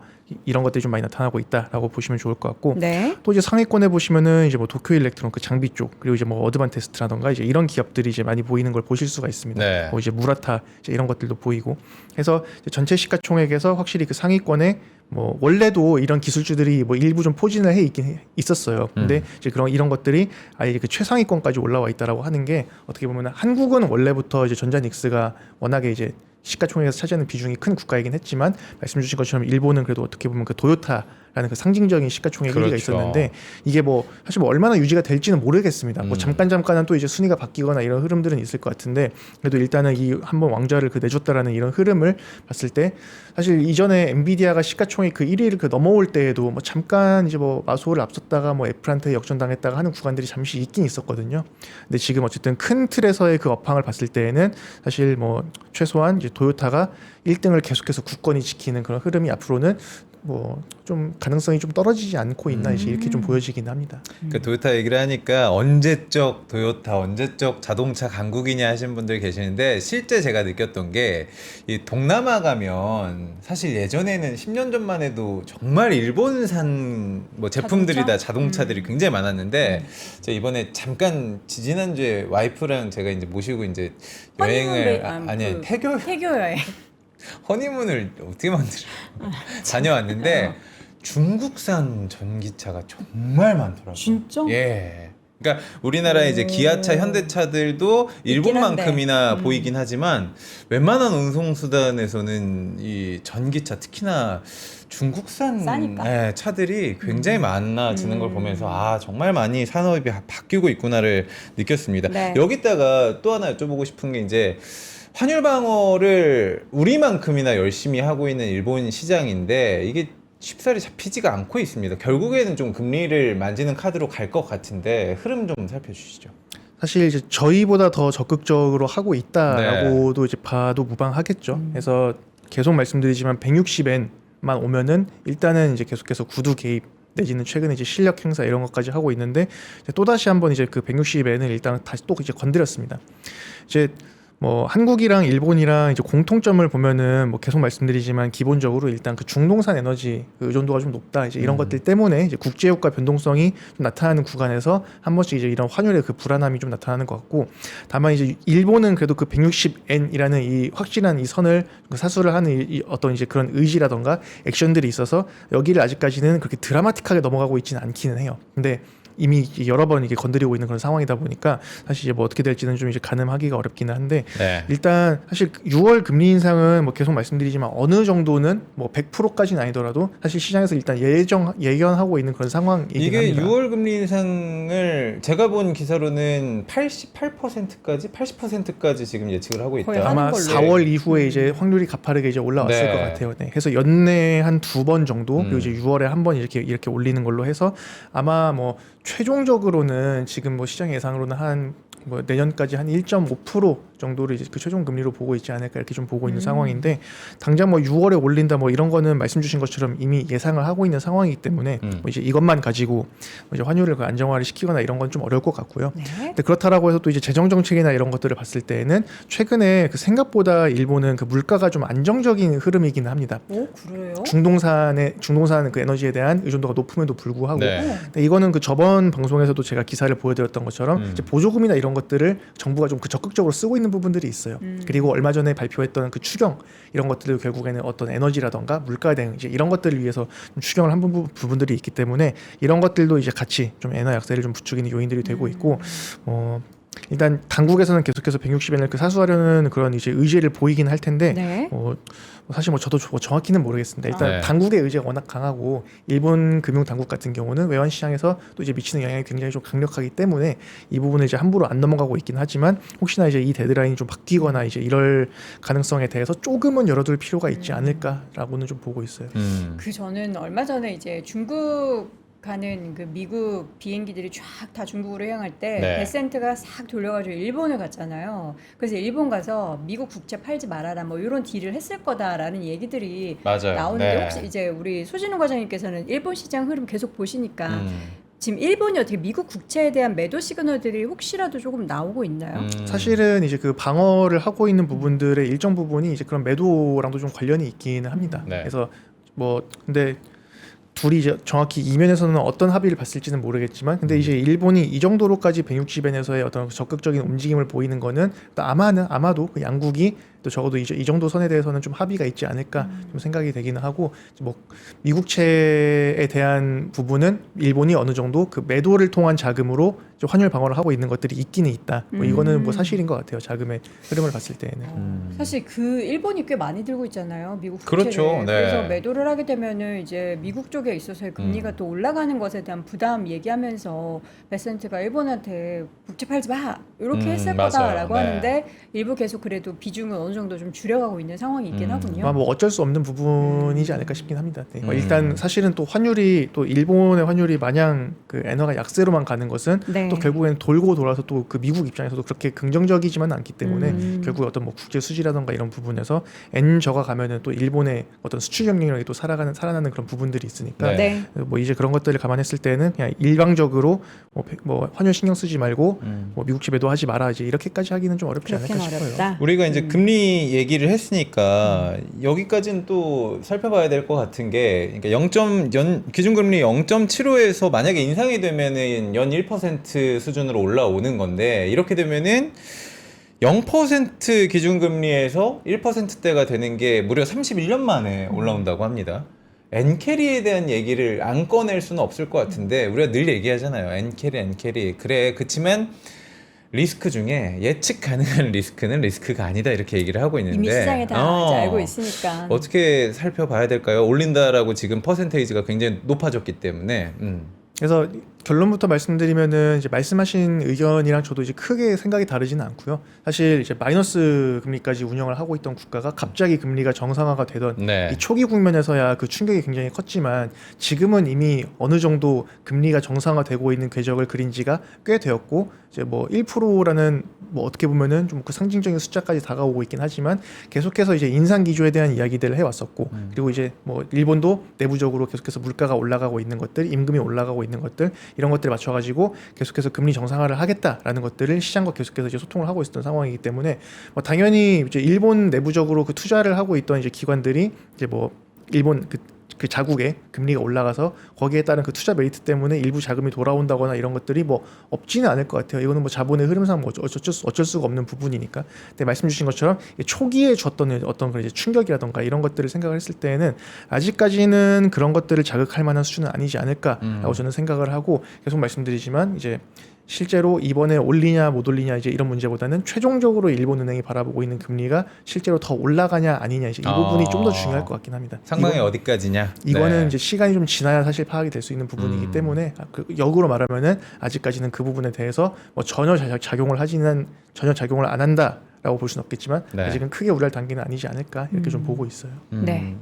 이런 것들이 좀 많이 나타나고 있다라고 보시면 좋을 것 같고 네. 또 이제 상위권에 보시면은 이제 뭐 도쿄 일렉트론 그 장비 쪽 그리고 이제 뭐 어드반테스트라던가 이제 이런 기업들이 이제 많이 보이는 걸 보실 수가 있습니다. 네. 뭐 이제 무라타 이제 이런 것들도 보이고 해서 이제 전체 시가총액에서 확실히 그 상위권에 뭐 원래도 이런 기술주들이 뭐 일부 좀 포진을 해 있긴 있었어요. 근데 이제 이런 것들이 아예 그 최상위권까지 올라와 있다라고 하는 게 어떻게 보면 한국은 원래부터 이제 전자닉스가 워낙에 이제 시가총액에서 차지하는 비중이 큰 국가이긴 했지만 말씀 주신 것처럼 일본은 그래도 어떻게 보면 그 도요타라는 그 상징적인 시가총액 1위가 그렇죠. 있었는데 이게 뭐 사실 뭐 얼마나 유지가 될지는 모르겠습니다. 뭐 잠깐은 또 이제 순위가 바뀌거나 이런 흐름들은 있을 것 같은데 그래도 일단은 이 한번 왕좌를 그 내줬다라는 이런 흐름을 봤을 때 사실 이전에 엔비디아가 시가총액 그 1위를 그 넘어올 때에도 뭐 잠깐 이제 뭐 마소를 앞섰다가 뭐 애플한테 역전당했다가 하는 구간들이 잠시 있긴 있었거든요. 근데 지금 어쨌든 큰 틀에서의 그 업황을 봤을 때에는 사실 뭐 최소한 이제 도요타가 1등을 계속해서 굳건히 지키는 그런 흐름이 앞으로는 뭐 좀 가능성이 좀 떨어지지 않고 있나 이제 이렇게 좀 보여지긴 합니다. 그러니까 토요타 얘기를 하니까 언제적 토요타, 언제적 자동차 강국이냐 하시는 분들 계시는데 실제 제가 느꼈던 게 이 동남아 가면 사실 예전에는 10년 전만 해도 정말 일본산 뭐 제품들이다 자동차들이 굉장히 많았는데 제가 이번에 잠깐 지난주에 와이프랑 제가 이제 모시고 이제 여행을 아니 태교 여행. 허니문을 어떻게 만들어 다녀왔는데 중국산 전기차가 정말 많더라고요. 진짜? 예. 그러니까 우리나라 이제 기아차, 현대차들도 일본만큼이나 보이긴 하지만 웬만한 운송수단에서는 이 전기차 특히나 중국산 싸니까. 예, 차들이 굉장히 많아지는 걸 보면서 아 정말 많이 산업이 바뀌고 있구나를 느꼈습니다. 네. 여기다가 또 하나 여쭤보고 싶은 게 이제 환율 방어를 우리만큼이나 열심히 하고 있는 일본 시장인데 이게 쉽사리 잡히지가 않고 있습니다. 결국에는 좀 금리를 만지는 카드로 갈 것 같은데 흐름 좀 살펴주시죠. 사실 이제 저희보다 더 적극적으로 하고 있다라고도 이제 봐도 무방하겠죠. 그래서 계속 말씀드리지만 160엔만 오면은 일단은 이제 계속해서 구두 개입 내지는 최근에 이제 실력 행사 이런 것까지 하고 있는데 또 다시 한번 이제 그 160엔을 일단 다시 또 이제 건드렸습니다. 이제 뭐 한국이랑 일본이랑 이제 공통점을 보면은 뭐 계속 말씀드리지만 기본적으로 일단 그 중동산 에너지 그 의존도가 좀 높다 이제 이런 것들 때문에 이제 국제유가 변동성이 좀 나타나는 구간에서 한 번씩 이제 이런 환율의 그 불안함이 좀 나타나는 것 같고 다만 이제 일본은 그래도 그 160엔이라는 이 확실한 이 선을 그 사수를 하는 이 어떤 이제 그런 의지라던가 액션들이 있어서 여기를 아직까지는 그렇게 드라마틱하게 넘어가고 있지는 않기는 해요. 근데 이미 여러 번 이게 건드리고 있는 그런 상황이다 보니까 사실 이제 뭐 어떻게 될지는 좀 이제 가늠하기가 어렵기는 한데 네. 일단 사실 6월 금리 인상은 뭐 계속 말씀드리지만 어느 정도는 뭐 100%까지는 아니더라도 사실 시장에서 일단 예견하고 있는 그런 상황이긴 이게 합니다. 6월 금리 인상을 제가 본 기사로는 88%까지 80%까지 지금 예측을 하고 있다. 거의 하는 아마 걸로. 4월 이후에 이제 확률이 가파르게 이제 올라왔을 네. 것 같아요. 네. 그래서 연내 한 2번 정도 그리고 이제 6월에 한 번 이렇게 올리는 걸로 해서 아마 뭐 최종적으로는 지금 뭐 시장 예상으로는 한 뭐 내년까지 한 1.5% 정도를 이제 그 최종 금리로 보고 있지 않을까 이렇게 좀 보고 있는 상황인데 당장 뭐 6월에 올린다 뭐 이런 거는 말씀 주신 것처럼 이미 예상을 하고 있는 상황이기 때문에 뭐 이제 이것만 가지고 뭐 이제 환율을 그 안정화를 시키거나 이런 건 좀 어려울 것 같고요. 네. 근데 그렇다라고 해서 또 이제 재정 정책이나 이런 것들을 봤을 때에는 최근에 그 생각보다 일본은 그 물가가 좀 안정적인 흐름이긴 합니다. 오, 그래요? 중동산 그 에너지에 대한 의존도가 높음에도 불구하고 네. 근데 이거는 그 저번 방송에서도 제가 기사를 보여드렸던 것처럼 이제 보조금이나 이런 것들을 정부가 좀 그 적극적으로 쓰고 있는 부분들이 있어요. 그리고 얼마 전에 발표했던 그 추경 이런 것들도 결국에는 어떤 에너지라던가 물가 대응 이제 이런 것들을 위해서 좀 추경을 한 부분들이 있기 때문에 이런 것들도 이제 같이 좀 엔화 약세를 좀 부추기는 요인들이 되고 있고 일단 당국에서는 계속해서 160엔을 그 사수하려는 그런 이제 의지를 보이긴 할 텐데 네. 사실 뭐 저도 정확히는 모르겠습니다. 일단 네. 당국의 의지가 워낙 강하고 일본 금융 당국 같은 경우는 외환 시장에서 또 이제 미치는 영향이 굉장히 좀 강력하기 때문에 이 부분을 이제 함부로 안 넘어가고 있긴 하지만 혹시나 이제 이 데드라인이 좀 바뀌거나 이제 이럴 가능성에 대해서 조금은 열어둘 필요가 있지 않을까라고는 좀 보고 있어요. 그 저는 얼마 전에 이제 중국 가는 그 미국 비행기들이 쫙 다 중국으로 향할 때 네. 베센트가 싹 돌려가지고 일본을 갔잖아요. 그래서 일본 가서 미국 국채 팔지 말아라 뭐 이런 딜을 했을 거다라는 얘기들이 맞아요. 나오는데 네. 혹시 이제 우리 소진우 과장님께서는 일본 시장 흐름 계속 보시니까 지금 일본이 어떻게 미국 국채에 대한 매도 시그널들이 혹시라도 조금 나오고 있나요? 사실은 이제 그 방어를 하고 있는 부분들의 일정 부분이 이제 그런 매도랑도 좀 관련이 있기는 합니다. 네. 그래서 뭐 근데 둘이 이제 정확히 이면에서는 어떤 합의를 봤을지는 모르겠지만 근데 이제 일본이 이 정도로까지 160엔에서의 어떤 적극적인 움직임을 보이는 거는 또 아마도 그 양국이 또 적어도 이제 이 정도 선에 대해서는 좀 합의가 있지 않을까 좀 생각이 되기는 하고 뭐 미국채에 대한 부분은 일본이 어느 정도 그 매도를 통한 자금으로 좀 환율 방어를 하고 있는 것들이 있기는 있다. 뭐 이거는 뭐 사실인 것 같아요. 자금의 흐름을 봤을 때에는. 사실 그 일본이 꽤 많이 들고 있잖아요. 미국 국채를. 그렇죠. 네. 그래서 매도를 하게 되면은 이제 미국 쪽에 있어서의 금리가 또 올라가는 것에 대한 부담 얘기하면서 베센트가 일본한테 국채 팔지 마 이렇게 했을 맞아요. 거다라고 네. 하는데 일부 계속 그래도 비중은 어느 어느 정도 좀 줄여가고 있는 상황이 있긴 하군요. 뭐 어쩔 수 없는 부분이지 않을까 싶긴 합니다. 네. 일단 사실은 또 환율이 또 일본의 환율이 마냥 그 엔화가 약세로만 가는 것은 네. 또 결국에는 돌고 돌아서 또 그 미국 입장에서도 그렇게 긍정적이지만은 않기 때문에 결국 어떤 뭐 국제 수지라던가 이런 부분에서 엔저가 가면은 또 일본의 어떤 수출 경쟁력이 또 살아나는 그런 부분들이 있으니까 네. 네. 뭐 이제 그런 것들을 감안했을 때는 그냥 일방적으로 뭐 환율 신경 쓰지 말고 뭐 미국치 매도하지 마라 이제 이렇게까지 하기는 좀 어렵지 않을까 그렇게는 싶어요. 어렵다. 우리가 이제 금리 얘기를 했으니까 여기까지는 또 살펴봐야 될 것 같은 게 그러니까 기준금리 0.75에서 만약에 인상이 되면은 연 1% 수준으로 올라오는 건데 이렇게 되면은 0% 기준금리에서 1%대가 되는 게 무려 31년 만에 올라온다고 합니다. 엔캐리에 대한 얘기를 안 꺼낼 수는 없을 것 같은데 우리가 늘 얘기하잖아요. 엔캐리. 그래, 그치만 리스크 중에 예측 가능한 리스크는 리스크가 아니다 이렇게 얘기를 하고 있는데 이미 시장에 다 이제 알고 있으니까. 어떻게 살펴봐야 될까요? 올린다라고 지금 퍼센테이지가 굉장히 높아졌기 때문에 그래서 결론부터 말씀드리면은 이제 말씀하신 의견이랑 저도 이제 크게 생각이 다르지는 않고요. 사실 이제 마이너스 금리까지 운영을 하고 있던 국가가 갑자기 금리가 정상화가 되던 네. 이 초기 국면에서야 그 충격이 굉장히 컸지만 지금은 이미 어느 정도 금리가 정상화되고 있는 궤적을 그린 지가 꽤 되었고 이제 뭐 1%라는 뭐 어떻게 보면은 좀 그 상징적인 숫자까지 다가오고 있긴 하지만 계속해서 이제 인상 기조에 대한 이야기들을 해왔었고 그리고 이제 뭐 일본도 내부적으로 계속해서 물가가 올라가고 있는 것들, 임금이 올라가고 있는 것들 이런 것들에 맞춰가지고 계속해서 금리 정상화를 하겠다라는 것들을 시장과 계속해서 이제 소통을 하고 있었던 상황이기 때문에 뭐 당연히 이제 일본 내부적으로 그 투자를 하고 있던 이제 기관들이 이제 뭐 일본 그 자국의 금리가 올라가서 거기에 따른 그 투자 메리트 때문에 일부 자금이 돌아온다거나 이런 것들이 뭐 없지는 않을 것 같아요. 이거는 뭐 자본의 흐름상 뭐 어쩔 수가 없는 부분이니까. 근데 말씀 주신 것처럼 초기에 줬던 어떤 그런 이제 충격이라던가 이런 것들을 생각을 했을 때는 아직까지는 그런 것들을 자극할 만한 수준은 아니지 않을까라고 저는 생각을 하고 계속 말씀드리지만 이제 실제로 이번에 올리냐 못 올리냐 이제 이런 문제보다는 최종적으로 일본은행이 바라보고 있는 금리가 실제로 더 올라가냐 아니냐 이제 이 부분이 좀 더 중요할 것 같긴 합니다. 상방이 어디까지냐? 이거는 네. 이제 시간이 좀 지나야 사실 파악이 될 수 있는 부분이기 때문에 역으로 말하면은 아직까지는 그 부분에 대해서 뭐 전혀 작용을 안 한다라고 볼 수는 없겠지만 네. 아직은 크게 우려할 단계는 아니지 않을까 이렇게 좀 보고 있어요. 네.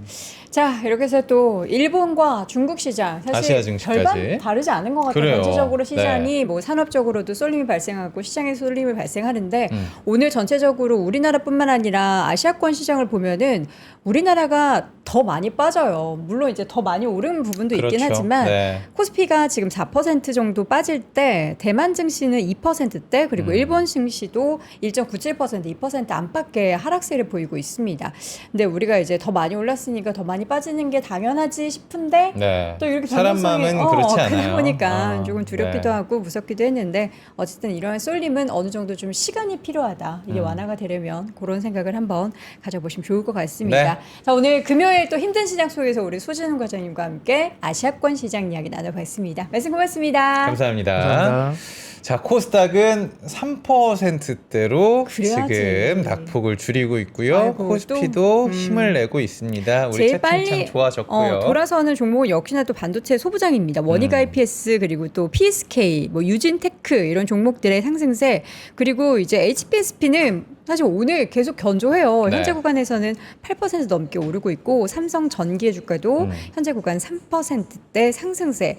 자, 이렇게 해서 또 일본과 중국 시장 아시아 사실 증시까지. 별반 다르지 않은 것 같아요. 그래요. 전체적으로 시장이 네. 뭐 산업적으로도 쏠림이 발생하고 시장에 쏠림이 발생하는데 오늘 전체적으로 우리나라뿐만 아니라 아시아권 시장을 보면은 우리나라가 더 많이 빠져요. 물론 이제 더 많이 오른 부분도 있긴 그렇죠. 하지만 네. 코스피가 지금 4% 정도 빠질 때 대만 증시는 2%대 그리고 일본 증시도 1.97% 2% 안팎의 하락세를 보이고 있습니다. 근데 우리가 이제 더 많이 올랐으니까 더 많이 빠지는 게 당연하지 싶은데 네. 또 이렇게 사람 변동성이 마음은 그렇지 그러다 않아요. 보니까 조금 두렵기도 네. 하고 무섭기도 했는데 어쨌든 이러한 쏠림은 어느 정도 좀 시간이 필요하다. 이게 완화가 되려면 그런 생각을 한번 가져보시면 좋을 것 같습니다. 네. 자, 오늘 금요일 또 힘든 시장 속에서 우리 소진훈 과장님과 함께 아시아권 시장 이야기 나눠봤습니다. 말씀 고맙습니다. 감사합니다. 감사합니다. 자, 코스닥은 3%대로 그래야지. 지금 낙폭을 줄이고 있고요. 아이고, 코스피도 또, 힘을 내고 있습니다. 우리 제일 채팅창 빨리 좋아졌고요. 돌아서는 종목은 역시나 또 반도체 소부장입니다. 원익 IPS 그리고 또 PSK, 뭐 유진테크 이런 종목들의 상승세 그리고 이제 HPSP는 사실 오늘 계속 견조해요. 네. 현재 구간에서는 8% 넘게 오르고 있고 삼성 전기의 주가도 현재 구간 3%대 상승세.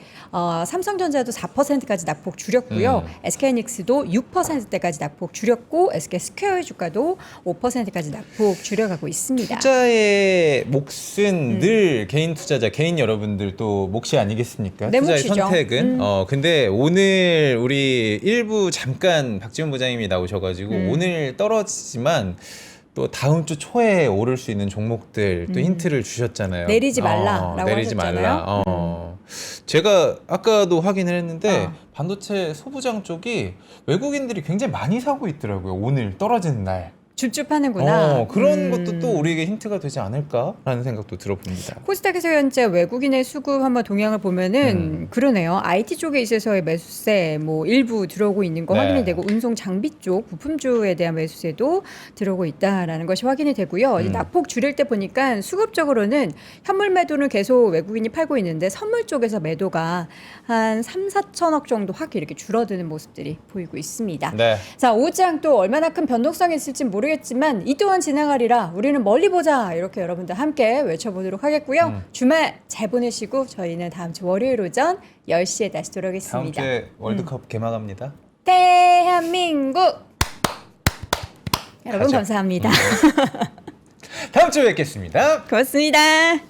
삼성전자도 4%까지 낙폭 줄였고요. SK하이닉스도 6%대까지 낙폭 줄였고 SK스퀘어의 주가도 5%까지 낙폭 줄여가고 있습니다. 투자의 몫은 늘 개인 투자자, 개인 여러분들도 몫이 아니겠습니까? 내 투자의 몫이죠. 선택은. 근데 오늘 우리 일부 잠깐 박지훈 부장님이 나오셔가지고 오늘 떨어지지만 또 다음 주 초에 오를 수 있는 종목들 또 힌트를 주셨잖아요. 내리지 말라라고 내리지 하셨잖아요. 말라. 제가 아까도 확인을 했는데 어. 반도체 소부장 쪽이 외국인들이 굉장히 많이 사고 있더라고요. 오늘 떨어지는 날. 줍줍하는구나. 그런 것도 또 우리에게 힌트가 되지 않을까라는 생각도 들어봅니다. 코스닥에서 현재 외국인의 수급 한번 동향을 보면은 그러네요. IT 쪽에 있어서의 매수세 뭐 일부 들어오고 있는 거 네. 확인이 되고 운송 장비 쪽 부품주에 대한 매수세도 들어오고 있다라는 것이 확인이 되고요. 이제 낙폭 줄일 때 보니까 수급적으로는 현물 매도는 계속 외국인이 팔고 있는데 선물 쪽에서 매도가 한 3, 4천억 정도 확 이렇게 줄어드는 모습들이 보이고 있습니다. 네. 자, 오후장 또 얼마나 큰 변동성이 있을지 모르겠지만 이 또한 지나가리라 우리는 멀리 보자 이렇게 여러분들 함께 외쳐보도록 하겠고요. 주말 잘 보내시고 저희는 다음 주 월요일 오전 10시에 다시 다음 돌아오겠습니다. 주에 월드컵 개막합니다. 대한민국 여러분 가죠. 감사합니다. 다음 주에 뵙겠습니다. 고맙습니다.